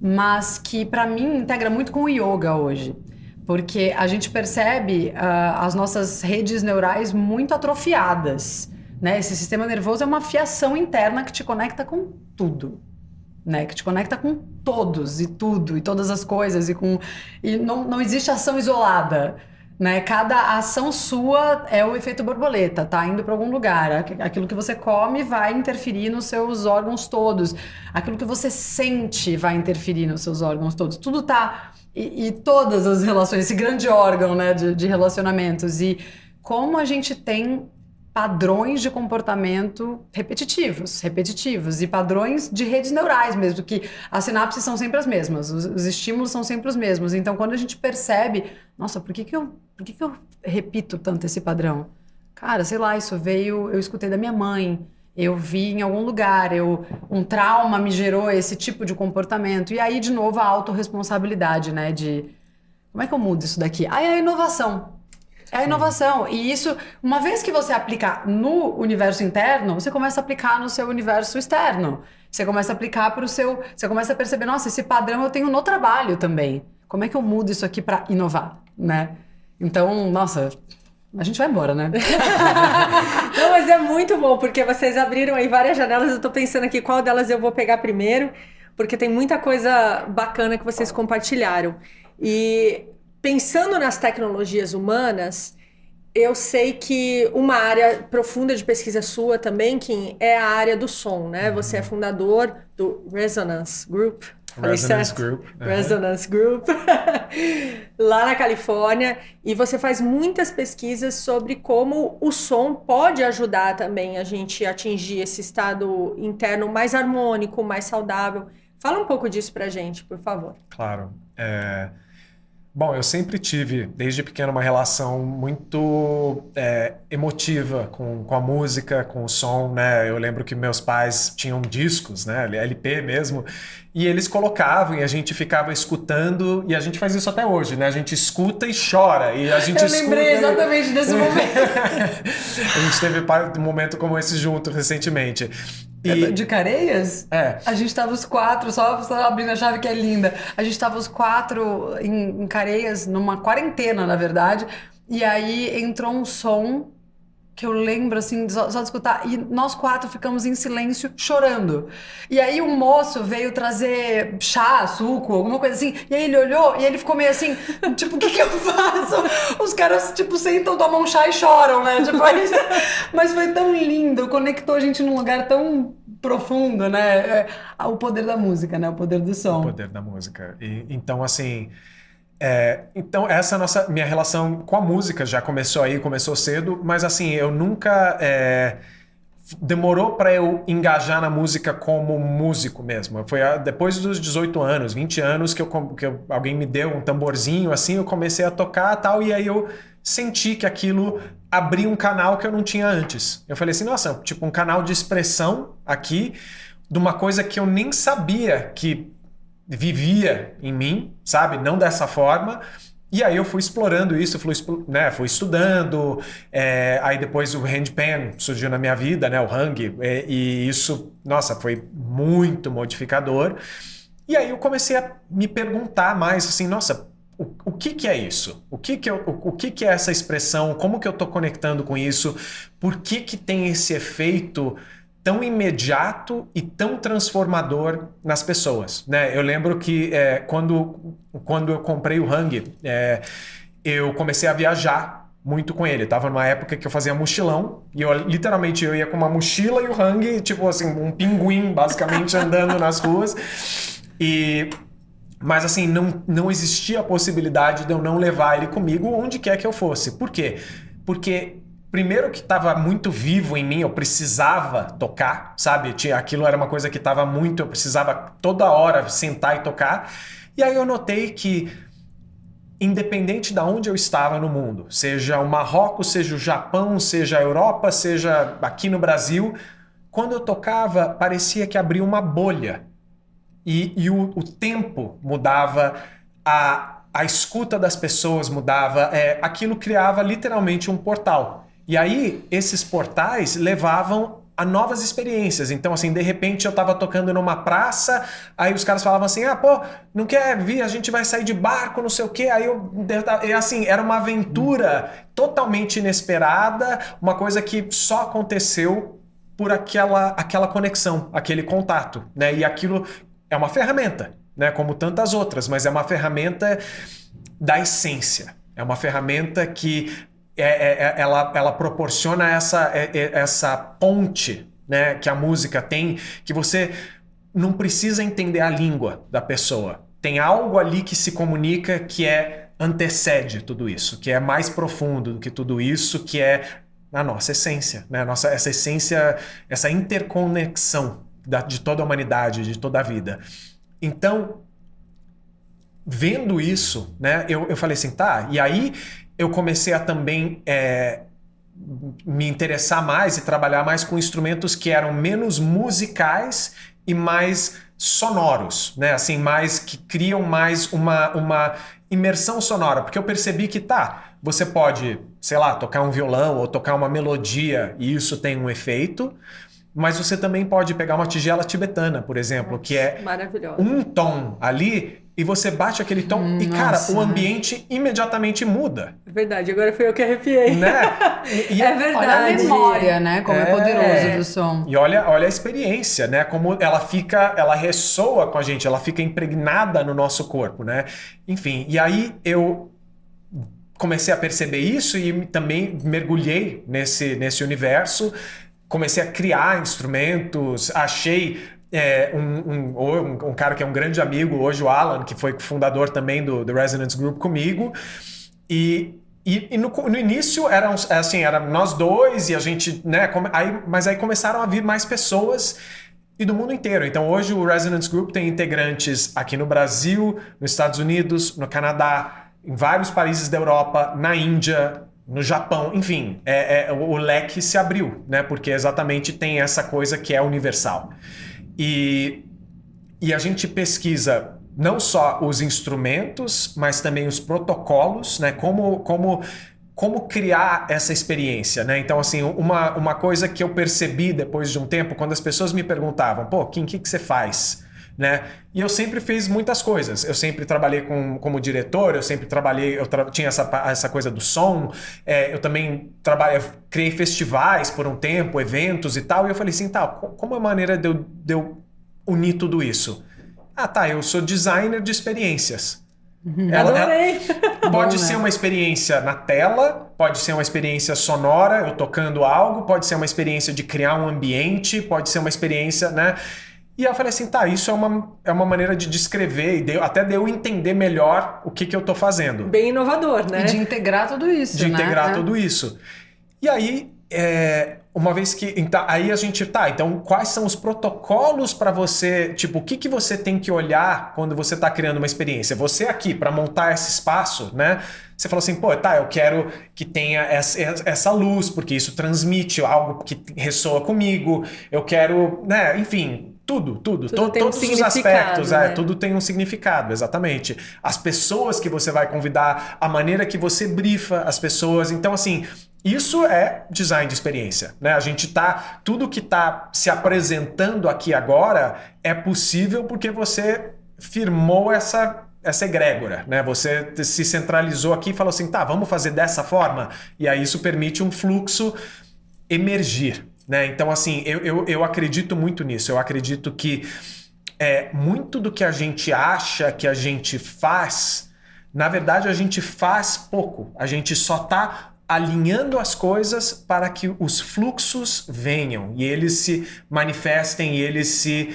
mas que, para mim, integra muito com o yoga hoje. Porque a gente percebe as nossas redes neurais muito atrofiadas, né? Esse sistema nervoso é uma fiação interna que te conecta com tudo. Né, que te conecta com todos e tudo e todas as coisas e não existe ação isolada, né? Cada ação sua é o efeito borboleta, tá indo para algum lugar. Aquilo que você come vai interferir nos seus órgãos todos, aquilo que você sente vai interferir nos seus órgãos todos. Tudo tá e todas as relações, esse grande órgão, né, de relacionamentos, e como a gente tem padrões de comportamento repetitivos e padrões de redes neurais mesmo, que as sinapses são sempre as mesmas, os estímulos são sempre os mesmos. Então, quando a gente percebe, nossa, por que eu repito tanto esse padrão? Cara, sei lá, isso veio, eu escutei da minha mãe, eu vi em algum lugar, um trauma me gerou esse tipo de comportamento. E aí, de novo, a autorresponsabilidade, né, de como é que eu mudo isso daqui? Aí é a inovação. É a inovação. E isso, uma vez que você aplica no universo interno, você começa a aplicar no seu universo externo. Você começa a aplicar para o seu... Você começa a perceber, nossa, esse padrão eu tenho no trabalho também. Como é que eu mudo isso aqui para inovar, né? Então, nossa, a gente vai embora, né? Não, mas é muito bom, porque vocês abriram aí várias janelas. Eu tô pensando aqui qual delas eu vou pegar primeiro, porque tem muita coisa bacana que vocês compartilharam. E... pensando nas tecnologias humanas, eu sei que uma área profunda de pesquisa sua também, Kim, é a área do som, né? Você é fundador do Resonance Group. Resonance Group. Resonance Group, lá na Califórnia. E você faz muitas pesquisas sobre como o som pode ajudar também a gente a atingir esse estado interno mais harmônico, mais saudável. Fala um pouco disso pra gente, por favor. Claro. Bom, eu sempre tive, desde pequeno, uma relação muito emotiva com a música, com o som, né? Eu lembro que meus pais tinham discos, né? LP mesmo, e eles colocavam e a gente ficava escutando, e a gente faz isso até hoje, né? A gente escuta e chora, e a gente escuta... lembrei exatamente desse momento. A gente teve um momento como esse junto recentemente. De Careias? A gente tava os quatro, só abrindo a chave que é linda. A gente tava os quatro em Careias, numa quarentena, na verdade. E aí entrou um som que eu lembro, assim, só de escutar. E nós 4 ficamos em silêncio, chorando. E aí o moço veio trazer chá, suco, alguma coisa assim. E aí ele olhou e ele ficou meio assim, tipo, o que que eu faço? Os caras, tipo, sentam, tomam chá e choram, né? Tipo, aí... Mas foi tão lindo, conectou a gente num lugar tão profundo, né? O poder da música, né? O poder do som. O poder da música. E, então, assim... então essa minha relação com a música já começou cedo, mas assim, eu nunca demorou para eu engajar na música como músico mesmo. Foi depois dos 18 anos, 20 anos que alguém me deu um tamborzinho assim, eu comecei a tocar e tal, e aí eu senti que aquilo abria um canal que eu não tinha antes. Eu falei assim, nossa, tipo um canal de expressão aqui de uma coisa que eu nem sabia que vivia em mim, sabe? Não dessa forma. E aí eu fui explorando isso, fui estudando, aí depois o handpan surgiu na minha vida, né? O hang, e isso, nossa, foi muito modificador. E aí eu comecei a me perguntar mais, assim, nossa, o que é isso? O que é essa expressão? Como que eu tô conectando com isso? Por que tem esse efeito tão imediato e tão transformador nas pessoas, né? Eu lembro que quando eu comprei o hang, eu comecei a viajar muito com ele. Tava numa época que eu fazia mochilão e literalmente eu ia com uma mochila e o hang, tipo assim, um pinguim basicamente andando nas ruas. Mas assim, não existia a possibilidade de eu não levar ele comigo onde quer que eu fosse. Por quê? Porque primeiro que estava muito vivo em mim, eu precisava tocar, sabe? Aquilo era uma coisa que estava muito, eu precisava toda hora sentar e tocar. E aí eu notei que, independente de onde eu estava no mundo, seja o Marrocos, seja o Japão, seja a Europa, seja aqui no Brasil, quando eu tocava, parecia que abria uma bolha. E o tempo mudava, a escuta das pessoas mudava, aquilo criava literalmente um portal. E aí, esses portais levavam a novas experiências. Então, assim, de repente eu tava tocando numa praça, aí os caras falavam assim, pô, não quer vir, a gente vai sair de barco, não sei o quê. Aí assim, era uma aventura totalmente inesperada, uma coisa que só aconteceu por aquela conexão, aquele contato, né? E aquilo é uma ferramenta, né? Como tantas outras, mas é uma ferramenta da essência. É uma ferramenta que ela proporciona essa ponte, né, que a música tem, que você não precisa entender a língua da pessoa. Tem algo ali que se comunica que antecede tudo isso, que é mais profundo do que tudo isso, que é a nossa essência, né? Essa essência, essa interconexão de toda a humanidade, de toda a vida. Então, vendo isso, né, eu falei assim, tá, e aí eu comecei a também me interessar mais e trabalhar mais com instrumentos que eram menos musicais e mais sonoros, né? Assim, mais que criam mais uma imersão sonora, porque eu percebi que você pode, sei lá, tocar um violão ou tocar uma melodia e isso tem um efeito, mas você também pode pegar uma tigela tibetana, por exemplo, que é um tom ali e você bate aquele tom e, cara, o ambiente imediatamente muda. É verdade, agora foi eu que arrepiei. Né? É verdade. Olha a memória, né? Como é poderoso do som. E olha a experiência, né? Como ela ressoa com a gente, ela fica impregnada no nosso corpo, né? Enfim, e aí eu comecei a perceber isso e também mergulhei nesse universo. Comecei a criar instrumentos, achei um cara que é um grande amigo, hoje o Alan, que foi fundador também do Resonance Group comigo, e no início era nós dois e a gente, né, mas aí começaram a vir mais pessoas e do mundo inteiro. Então hoje o Resonance Group tem integrantes aqui no Brasil, nos Estados Unidos, no Canadá, em vários países da Europa, na Índia, no Japão, enfim, o leque se abriu, né? Porque exatamente tem essa coisa que é universal. E a gente pesquisa não só os instrumentos, mas também os protocolos, né? Como criar essa experiência, né? Então, assim, uma coisa que eu percebi depois de um tempo, quando as pessoas me perguntavam, pô, Kim, o que você faz? né? E eu sempre fiz muitas coisas. Eu sempre trabalhei como diretor, eu sempre trabalhei, tinha essa coisa do som, eu também eu criei festivais por um tempo, eventos e tal, e eu falei assim, tá, como é a maneira de eu unir tudo isso? Ah, tá, eu sou designer de experiências. Adorei! Pode ser uma experiência na tela, pode ser uma experiência sonora, eu tocando algo, pode ser uma experiência de criar um ambiente, pode ser uma experiência, né? E eu falei assim, tá, isso é uma maneira de descrever e até de eu entender melhor o que eu tô fazendo. Bem inovador, né? E de integrar tudo isso, De integrar tudo isso. E aí, uma vez que... Então, aí a gente... Tá, então quais são os protocolos para você... Tipo, o que você tem que olhar quando você tá criando uma experiência? Você aqui, para montar esse espaço, né? Você falou assim, pô, tá, eu quero que tenha essa luz, porque isso transmite algo que ressoa comigo. Eu quero, né? Enfim... Tudo todos os aspectos, né? Tudo tem um significado, exatamente. As pessoas que você vai convidar, a maneira que você brifa as pessoas. Então, assim, isso é design de experiência, né? Tudo que tá se apresentando aqui agora é possível porque você firmou essa egrégora, né? Você se centralizou aqui e falou assim, tá, vamos fazer dessa forma? E aí isso permite um fluxo emergir. Né? Então, assim, eu acredito muito nisso. Eu acredito que muito do que a gente acha que a gente faz, na verdade, a gente faz pouco. A gente só está alinhando as coisas para que os fluxos venham e eles se manifestem e eles se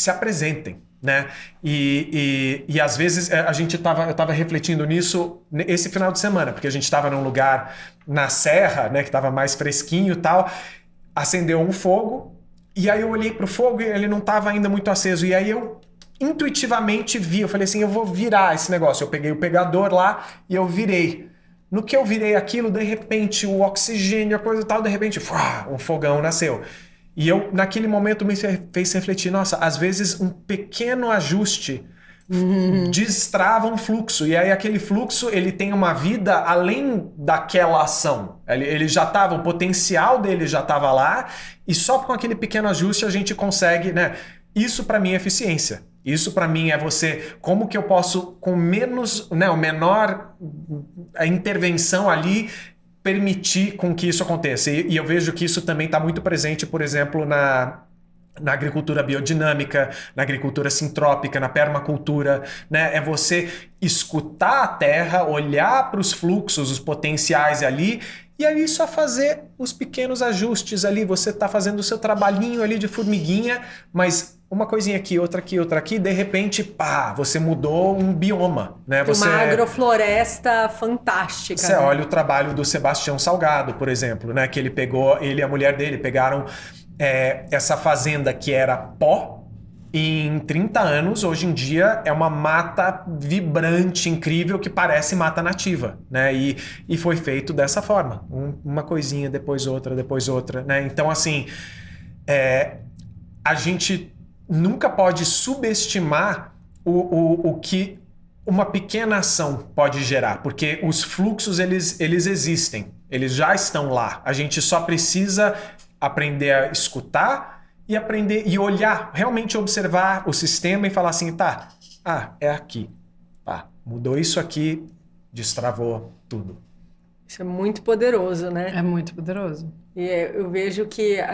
apresentem. Né? E às vezes eu estava refletindo nisso esse final de semana, porque a gente estava num lugar na serra, né, que estava mais fresquinho e tal, acendeu um fogo, e aí eu olhei pro fogo e ele não estava ainda muito aceso, e aí eu intuitivamente vi, eu falei assim, eu vou virar esse negócio, eu peguei o pegador lá e eu virei. No que eu virei aquilo, de repente o oxigênio, a coisa e tal, de repente um fogão nasceu. E eu, naquele momento, me fez refletir, nossa, às vezes um pequeno ajuste destrava um fluxo. E aí aquele fluxo, ele tem uma vida além daquela ação. Ele já estava, o potencial dele já estava lá, e só com aquele pequeno ajuste a gente consegue, né? Isso para mim é eficiência. Isso para mim é como que eu posso, com menos, né, a intervenção ali, permitir com que isso aconteça. E eu vejo que isso também está muito presente, por exemplo, na agricultura biodinâmica, na agricultura sintrópica, na permacultura, né? É você escutar a terra, olhar para os fluxos, os potenciais ali, e aí só fazer os pequenos ajustes ali. Você está fazendo o seu trabalhinho ali de formiguinha, mas uma coisinha aqui, outra aqui, de repente, pá, você mudou um bioma, né? Uma agrofloresta fantástica. Você olha o trabalho do Sebastião Salgado, por exemplo, né? Que ele e a mulher dele pegaram essa fazenda que era pó, e em 30 anos, hoje em dia, é uma mata vibrante, incrível, que parece mata nativa, né? E foi feito dessa forma, uma coisinha, depois outra, né? Então, assim, a gente nunca pode subestimar o que uma pequena ação pode gerar, porque os fluxos, eles existem, eles já estão lá. A gente só precisa aprender a escutar e aprender e olhar, realmente observar o sistema e falar assim, tá, é aqui, pá, mudou isso aqui, destravou tudo. Isso é muito poderoso, né? É muito poderoso. E eu vejo que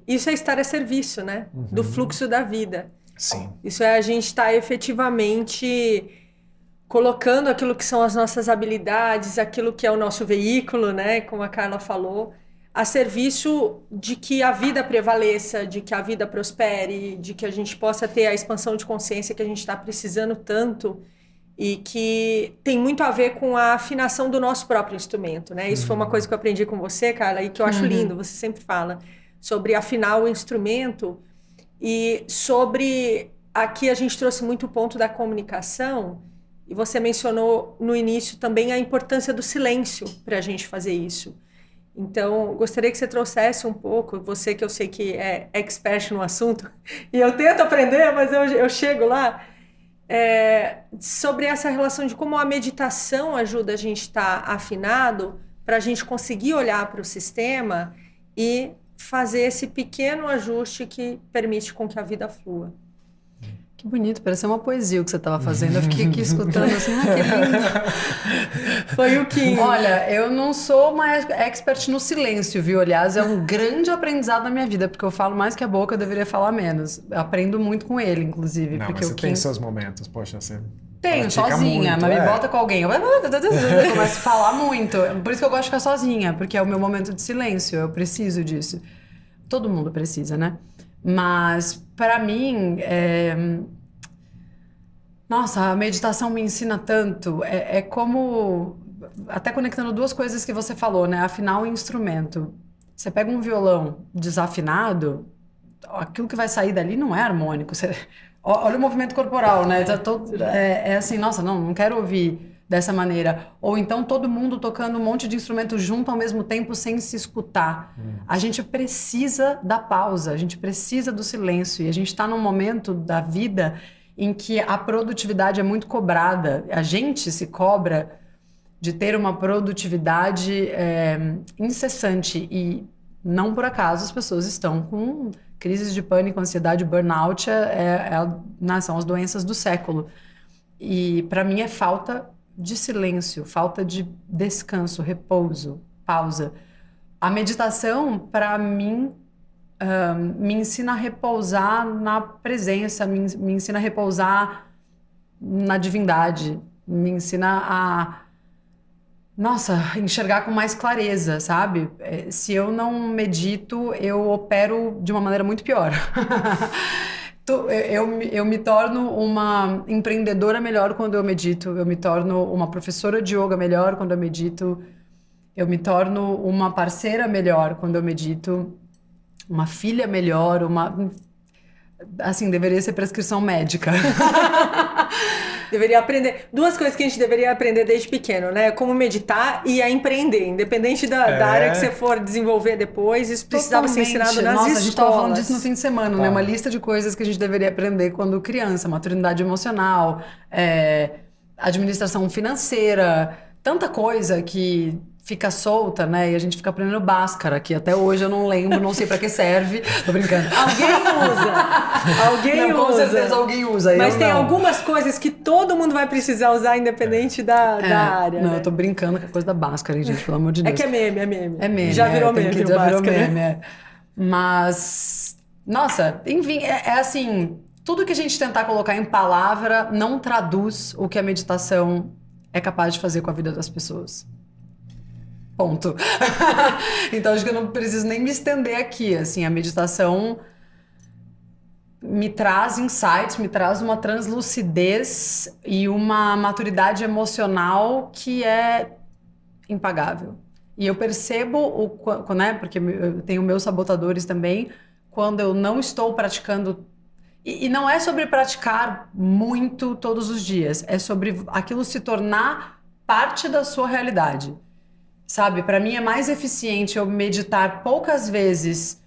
isso é estar a serviço, né? Do fluxo da vida. Sim. Isso é a gente estar efetivamente colocando aquilo que são as nossas habilidades, aquilo que é o nosso veículo, né? Como a Carla falou, a serviço de que a vida prevaleça, de que a vida prospere, de que a gente possa ter a expansão de consciência que a gente está precisando tanto e que tem muito a ver com a afinação do nosso próprio instrumento, né? Isso foi uma coisa que eu aprendi com você, Carla, e que eu acho lindo, você sempre fala sobre afinar o instrumento e sobre... Aqui a gente trouxe muito o ponto da comunicação e você mencionou no início também a importância do silêncio para a gente fazer isso. Então, gostaria que você trouxesse um pouco, você que eu sei que é expert no assunto, e eu tento aprender, mas eu chego lá, sobre essa relação de como a meditação ajuda a gente a estar afinado para a gente conseguir olhar para o sistema e fazer esse pequeno ajuste que permite com que a vida flua. Que bonito, pareceu uma poesia o que você estava fazendo. Eu fiquei aqui escutando assim, que lindo. Foi o Kim. Olha, eu não sou uma expert no silêncio, viu? Aliás, é um grande aprendizado na minha vida, porque eu falo mais que a boca, eu deveria falar menos. Eu aprendo muito com ele, inclusive. Não, porque mas você o Kim... tem seus momentos, poxa, você... Tenho, sozinha, muito, mas me bota com alguém. Eu começo a falar muito. Por isso que eu gosto de ficar sozinha, porque é o meu momento de silêncio, eu preciso disso. Todo mundo precisa, né? Mas, para mim, nossa, a meditação me ensina tanto. É como... Até conectando duas coisas que você falou, né? Afinar o instrumento. Você pega um violão desafinado, aquilo que vai sair dali não é harmônico. Olha o movimento corporal, né? É assim, nossa, não quero ouvir dessa maneira. Ou então todo mundo tocando um monte de instrumento junto ao mesmo tempo sem se escutar. A gente precisa da pausa, a gente precisa do silêncio. E a gente está num momento da vida em que a produtividade é muito cobrada. A gente se cobra de ter uma produtividade incessante. E não por acaso as pessoas estão com crises de pânico, ansiedade, burnout, são as doenças do século. E para mim é falta de silêncio, falta de descanso, repouso, pausa. A meditação, para mim, me ensina a repousar na presença, me ensina a repousar na divindade, me ensina a, enxergar com mais clareza, sabe? Se eu não medito, eu opero de uma maneira muito pior. Eu me torno uma empreendedora melhor quando eu medito, eu me torno uma professora de yoga melhor quando eu medito, eu me torno uma parceira melhor quando eu medito, uma filha melhor, assim, deveria ser prescrição médica. Deveria aprender. Duas coisas que a gente deveria aprender desde pequeno, né? Como meditar e a empreender. Independente da área que você for desenvolver depois, isso precisava ser ensinado nas escolas. A gente estava falando disso no fim de semana, né? Uma lista de coisas que a gente deveria aprender quando criança. Maturidade emocional, administração financeira, tanta coisa que fica solta, né? E a gente fica aprendendo Bhaskara, que até hoje eu não lembro, não sei pra que serve. Tô brincando. Alguém usa. Com certeza alguém usa. Mas tem algumas coisas que todo mundo vai precisar usar, independente da área. Não, né? eu tô brincando com a coisa da Bhaskara, hein, gente? Pelo amor de Deus. É que é meme. É meme. Já virou meme. Já virou meme. Mas, nossa, enfim, assim, tudo que a gente tentar colocar em palavra não traduz o que a meditação é capaz de fazer com a vida das pessoas. Ponto. Então, acho que eu não preciso nem me estender aqui. Assim, a meditação me traz insights, me traz uma translucidez e uma maturidade emocional que é impagável. E eu percebo, né, porque eu tenho meus sabotadores também, quando eu não estou praticando. E não é sobre praticar muito todos os dias, é sobre aquilo se tornar parte da sua realidade. Sabe, para mim é mais eficiente eu meditar poucas vezes,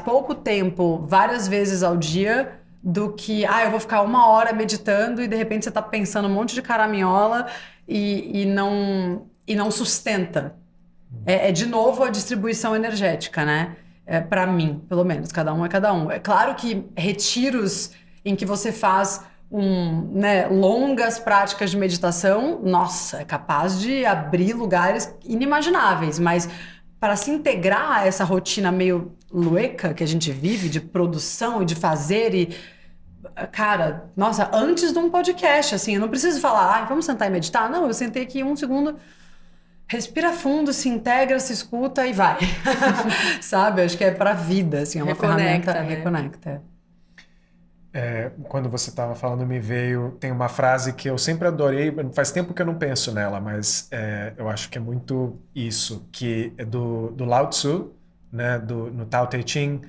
pouco tempo, várias vezes ao dia, do que, eu vou ficar 1 hora meditando e de repente você tá pensando um monte de caraminhola e não sustenta. De novo a distribuição energética, né? Para mim, pelo menos, cada um é cada um. É claro que retiros em que você faz longas práticas de meditação, nossa, é capaz de abrir lugares inimagináveis, mas para se integrar a essa rotina meio lueca que a gente vive, de produção e de fazer cara, nossa, antes de um podcast, assim, eu não preciso falar, vamos sentar e meditar, não, eu sentei aqui 1 segundo, respira fundo, se integra, se escuta e vai, sabe, acho que é pra vida, assim, é uma ferramenta, né? Reconecta. Quando você estava falando, tem uma frase que eu sempre adorei, faz tempo que eu não penso nela, mas eu acho que é muito isso, que é do Lao Tzu, né, no Tao Te Ching.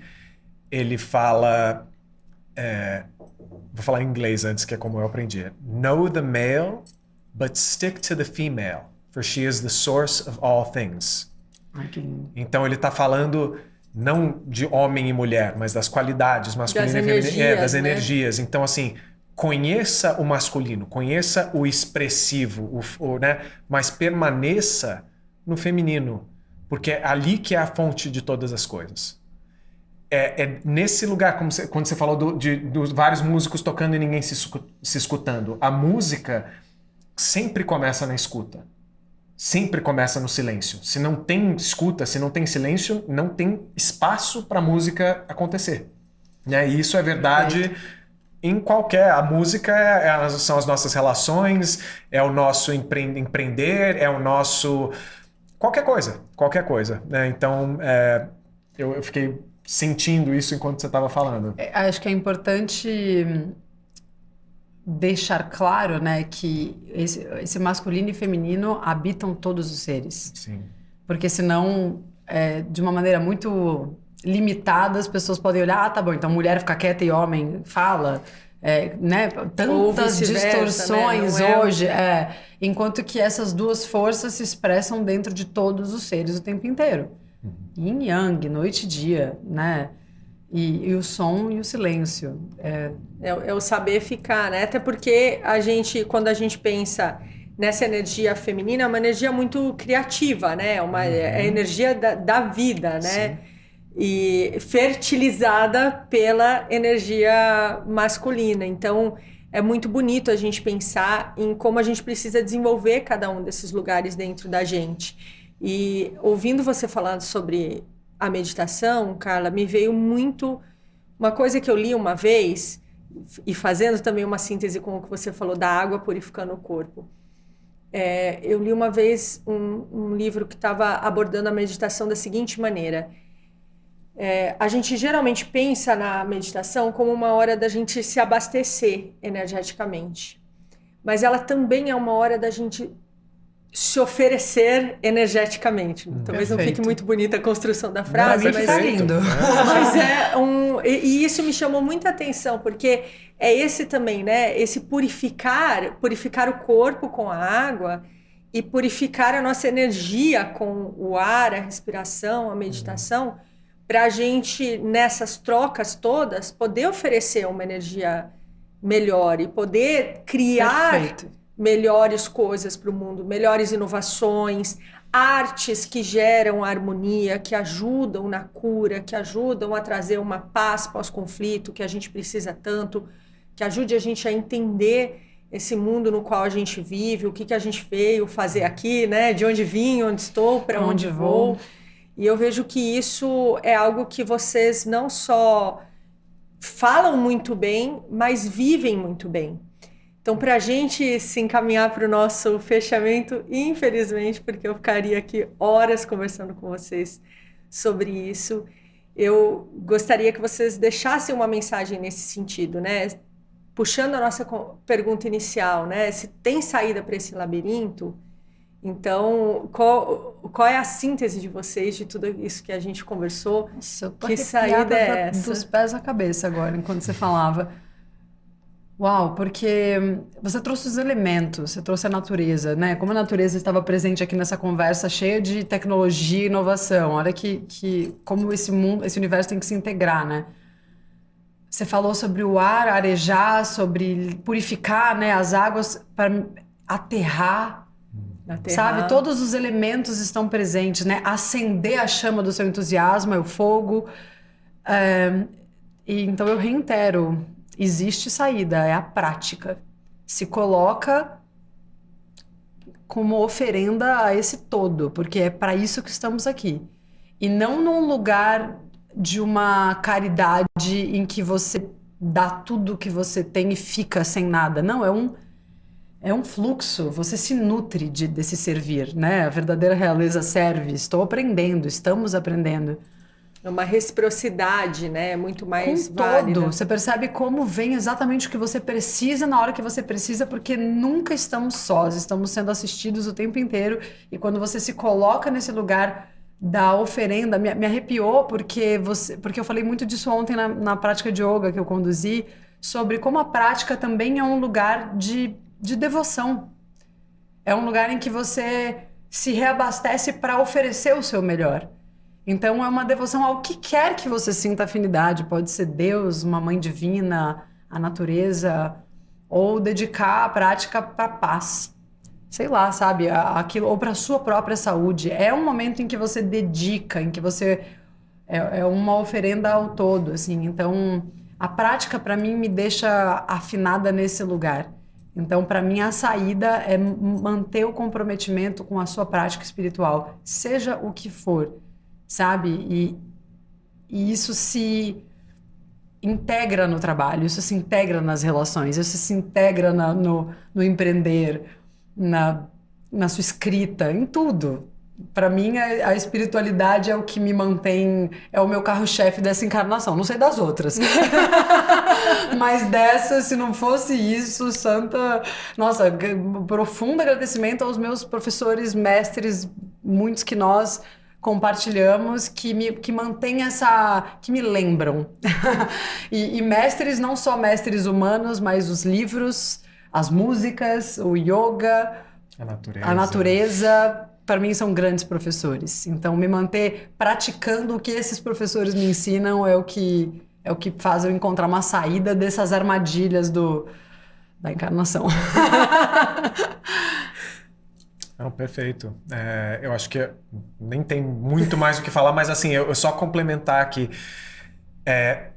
Ele fala, vou falar em inglês antes, que é como eu aprendi. Know the male, but stick to the female, for she is the source of all things. Então ele está falando não de homem e mulher, mas das qualidades masculina e feminina, das energias. Então, assim, conheça o masculino, conheça o expressivo, né? Mas permaneça no feminino, porque é ali que é a fonte de todas as coisas. É nesse lugar, quando você falou dos vários músicos tocando e ninguém se escutando. A música sempre começa na escuta. Sempre começa no silêncio. Se não tem escuta, se não tem silêncio, não tem espaço para a música acontecer. Né? E isso é verdade em qualquer... A música são as nossas relações, é o nosso empreender, é o nosso... Qualquer coisa. Né? Então, eu fiquei sentindo isso enquanto você estava falando. Acho que é importante deixar claro, né, que esse masculino e feminino habitam todos os seres. Sim. Porque senão, de uma maneira muito limitada, as pessoas podem olhar, tá bom, então mulher fica quieta e homem fala, né? Tantas distorções, né? Hoje. Enquanto que essas duas forças se expressam dentro de todos os seres o tempo inteiro. Yin e Yang, noite e dia, né? E o som e o silêncio. É o saber ficar, né? Até porque quando a gente pensa nessa energia feminina, é uma energia muito criativa, né? É a energia da vida, né? Sim. E fertilizada pela energia masculina. Então, é muito bonito a gente pensar em como a gente precisa desenvolver cada um desses lugares dentro da gente. E ouvindo você falando sobre a meditação, Carla, me veio muito uma coisa que eu li uma vez, e fazendo também uma síntese com o que você falou da água purificando o corpo. Eu li uma vez um livro que estava abordando a meditação da seguinte maneira. A gente geralmente pensa na meditação como uma hora da gente se abastecer energeticamente, mas ela também é uma hora da gente se oferecer energeticamente. Talvez não fique muito bonita a construção da frase, mas é lindo. Mas e isso me chamou muita atenção, porque é esse também, né? Esse purificar o corpo com a água e purificar a nossa energia com o ar, a respiração, a meditação, para a gente, nessas trocas todas, poder oferecer uma energia melhor e poder criar melhores coisas para o mundo, melhores inovações, artes que geram harmonia, que ajudam na cura, que ajudam a trazer uma paz pós-conflito que a gente precisa tanto, que ajude a gente a entender esse mundo no qual a gente vive, o que a gente veio fazer aqui, né? De onde vim, onde estou, para onde vou. E eu vejo que isso é algo que vocês não só falam muito bem, mas vivem muito bem. Então, para a gente se encaminhar para o nosso fechamento, infelizmente, porque eu ficaria aqui horas conversando com vocês sobre isso, eu gostaria que vocês deixassem uma mensagem nesse sentido, né? Puxando a nossa pergunta inicial, né? Se tem saída para esse labirinto, então, qual é a síntese de vocês de tudo isso que a gente conversou? Nossa, que saída é essa? Dos pés à cabeça agora, enquanto você falava. Uau, porque você trouxe os elementos, você trouxe a natureza, né? Como a natureza estava presente aqui nessa conversa cheia de tecnologia e inovação. Olha como esse universo tem que se integrar, né? Você falou sobre o ar arejar, sobre purificar, né, as águas para aterrar. Sabe? Todos os elementos estão presentes, né? Acender a chama do seu entusiasmo é o fogo. Então eu reitero, existe saída, é a prática. Se coloca como oferenda a esse todo, porque é para isso que estamos aqui. E não num lugar de uma caridade em que você dá tudo que você tem e fica sem nada. Não, é um fluxo, você se nutre desse servir, né? A verdadeira realeza serve, estou aprendendo, estamos aprendendo. É uma reciprocidade, né? Muito mais com válida. Todo, você percebe como vem exatamente o que você precisa na hora que você precisa, porque nunca estamos sós, estamos sendo assistidos o tempo inteiro, e quando você se coloca nesse lugar da oferenda, me arrepiou, porque eu falei muito disso ontem na prática de yoga que eu conduzi, sobre como a prática também é um lugar de devoção. É um lugar em que você se reabastece para oferecer o seu melhor. Então é uma devoção ao que quer que você sinta afinidade. Pode ser Deus, uma mãe divina, a natureza, ou dedicar a prática para paz. sei lá, sabe, aquilo, ou para sua própria saúde. É um momento em que você dedica, em que você é uma oferenda ao todo, assim. Então, a prática para mim me deixa afinada nesse lugar. Então, para mim, a saída é manter o comprometimento com a sua prática espiritual, seja o que for, sabe? E isso se integra no trabalho, isso se integra nas relações, isso se integra no empreender, na sua escrita, em tudo. Para mim, a espiritualidade é o que me mantém, é o meu carro-chefe dessa encarnação. Não sei das outras. Mas dessa, se não fosse isso, santa... Nossa, profundo agradecimento aos meus professores, mestres, muitos que nós compartilhamos, que mantêm essa... que me lembram. E mestres, não só mestres humanos, mas os livros, as músicas, o yoga, a natureza, para mim são grandes professores. Então, me manter praticando o que esses professores me ensinam é o que faz eu encontrar uma saída dessas armadilhas da encarnação. Não, perfeito. Eu acho que nem tem muito mais o que falar, mas assim, eu só complementar que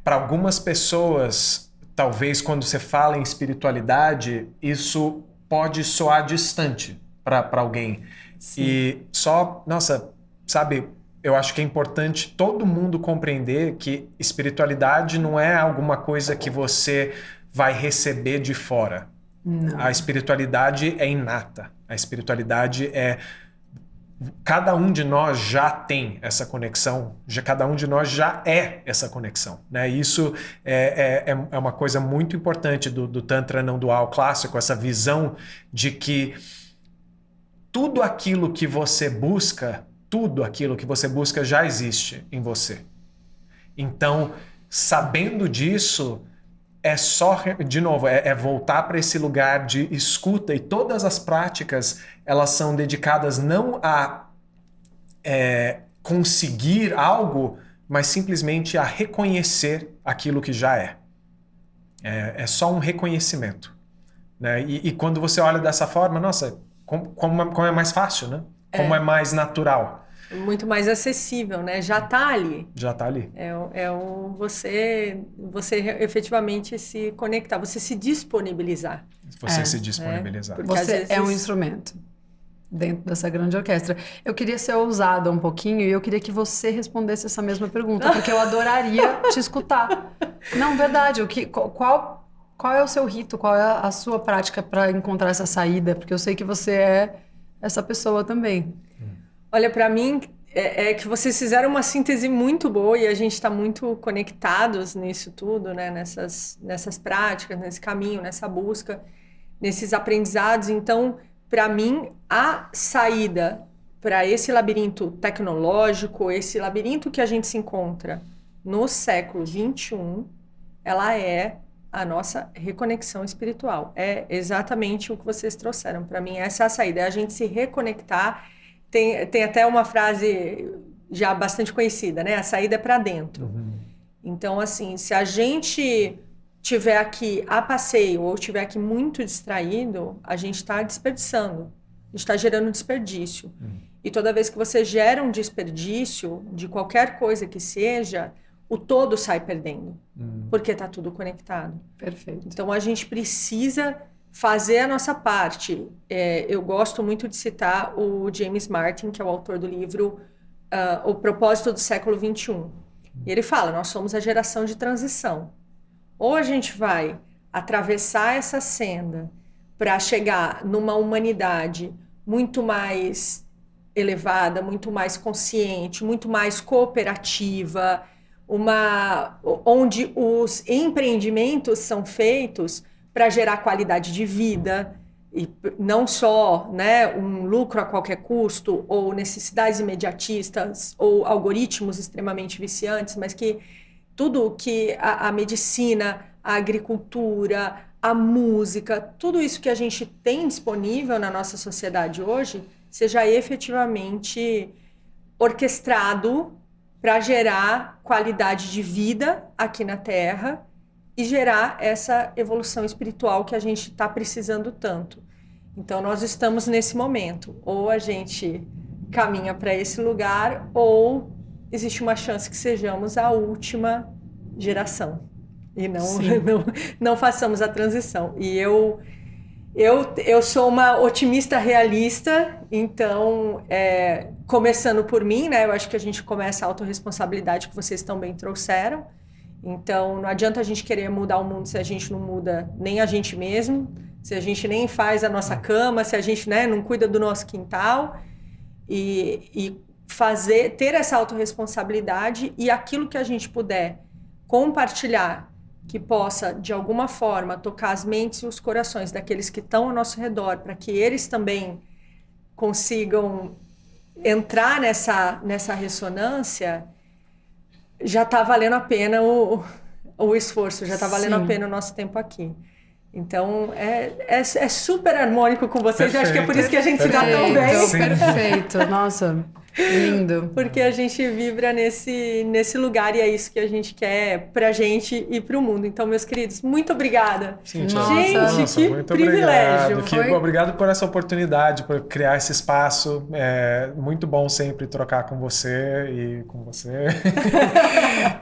para algumas pessoas, talvez quando você fala em espiritualidade, isso pode soar distante para alguém. Sim. E só, nossa, sabe, eu acho que é importante todo mundo compreender que espiritualidade não é alguma coisa que você vai receber de fora. Não. A espiritualidade é inata. A espiritualidade é... Cada um de nós já tem essa conexão, cada um de nós já é essa conexão, né? Isso é uma coisa muito importante do Tantra não dual clássico, essa visão de que tudo aquilo que você busca já existe em você. Então, sabendo disso, é só, de novo, voltar para esse lugar de escuta, e todas as práticas, elas são dedicadas não a conseguir algo, mas simplesmente a reconhecer aquilo que já é. É só um reconhecimento, né? E quando você olha dessa forma, nossa, como é mais fácil, né? Como é mais natural. Muito mais acessível, né? Já está ali. Já está ali. Você efetivamente se conectar, você se disponibilizar. Você se disponibilizar. Porque você vezes... é um instrumento dentro dessa grande orquestra. Eu queria ser ousada um pouquinho e eu queria que você respondesse essa mesma pergunta, porque eu adoraria te escutar. Não, verdade. Qual é o seu rito? Qual é a sua prática para encontrar essa saída? Porque eu sei que você é essa pessoa também. Olha, para mim, é que vocês fizeram uma síntese muito boa e a gente está muito conectados nisso tudo, né? Nessas práticas, nesse caminho, nessa busca, nesses aprendizados. Então, para mim, a saída para esse labirinto tecnológico, esse labirinto que a gente se encontra no século XXI, ela é a nossa reconexão espiritual. É exatamente o que vocês trouxeram. Para mim, essa é a saída, é a gente se reconectar. Tem até uma frase já bastante conhecida, né? A saída é para dentro. Uhum. Então, assim, se a gente estiver aqui a passeio ou estiver aqui muito distraído, a gente está desperdiçando. A gente está gerando desperdício. Uhum. E toda vez que você gera um desperdício de qualquer coisa que seja, o todo sai perdendo. Uhum. Porque está tudo conectado. Perfeito. Então, a gente precisa fazer a nossa parte. Eu gosto muito de citar o James Martin, que é o autor do livro O Propósito do Século XXI. E ele fala, nós somos a geração de transição. Ou a gente vai atravessar essa senda para chegar numa humanidade muito mais elevada, muito mais consciente, muito mais cooperativa, onde os empreendimentos são feitos para gerar qualidade de vida, e não só, né, um lucro a qualquer custo, ou necessidades imediatistas, ou algoritmos extremamente viciantes, mas que tudo que a medicina, a agricultura, a música, tudo isso que a gente tem disponível na nossa sociedade hoje, seja efetivamente orquestrado para gerar qualidade de vida aqui na Terra, e gerar essa evolução espiritual que a gente está precisando tanto. Então, nós estamos nesse momento. Ou a gente caminha para esse lugar, ou existe uma chance que sejamos a última geração. E não façamos a transição. E eu sou uma otimista realista, então, começando por mim, né? Eu acho que a gente começa a autorresponsabilidade que vocês também trouxeram. Então, não adianta a gente querer mudar o mundo se a gente não muda nem a gente mesmo, se a gente nem faz a nossa cama, se a gente, né, não cuida do nosso quintal. E ter essa autorresponsabilidade e aquilo que a gente puder compartilhar, que possa, de alguma forma, tocar as mentes e os corações daqueles que estão ao nosso redor, para que eles também consigam entrar nessa ressonância, já está valendo a pena o esforço, já está valendo a pena o nosso tempo aqui. Então, é super harmônico com vocês. Perfeito, eu acho que é por isso que a gente se dá tão bem. Perfeito, nossa, lindo. Porque a gente vibra nesse lugar e é isso que a gente quer pra gente e pro mundo. Então, meus queridos, muito obrigada. Cíntia, gente, que muito privilégio. Obrigado por essa oportunidade, por criar esse espaço. É muito bom sempre trocar com você e com você.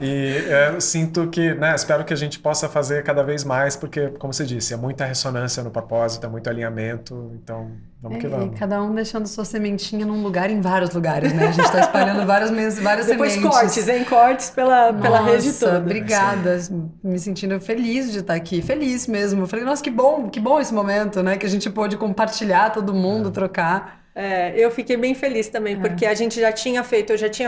E eu sinto que, né, espero que a gente possa fazer cada vez mais, porque, como você disse, é muita ressonância no propósito, é muito alinhamento, então vamos que vamos. E cada um deixando sua sementinha num lugar, em vários lugares, né? A gente está espalhando várias Depois sementes. cortes, hein? Cortes pela rede toda. Obrigada, me sentindo feliz de estar aqui, feliz mesmo. Falei, nossa, que bom esse momento, né? Que a gente pôde compartilhar, todo mundo, trocar. Eu fiquei bem feliz também, porque eu já tinha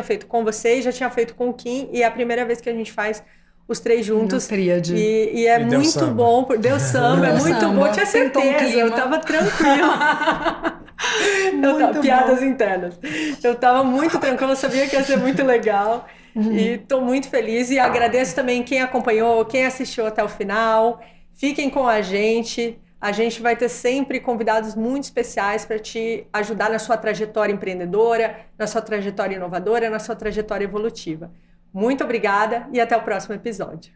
feito com vocês, já tinha feito com o Kim, e é a primeira vez que a gente faz os três juntos. Tríade. E é muito bom. Deu samba, é muito bom. Eu tinha certeza, eu tava tranquila. Piadas internas. Eu tava muito tranquila, eu sabia que ia ser muito legal. E tô muito feliz. E agradeço também quem acompanhou, quem assistiu até o final. Fiquem com a gente. A gente vai ter sempre convidados muito especiais para te ajudar na sua trajetória empreendedora, na sua trajetória inovadora, na sua trajetória evolutiva. Muito obrigada e até o próximo episódio.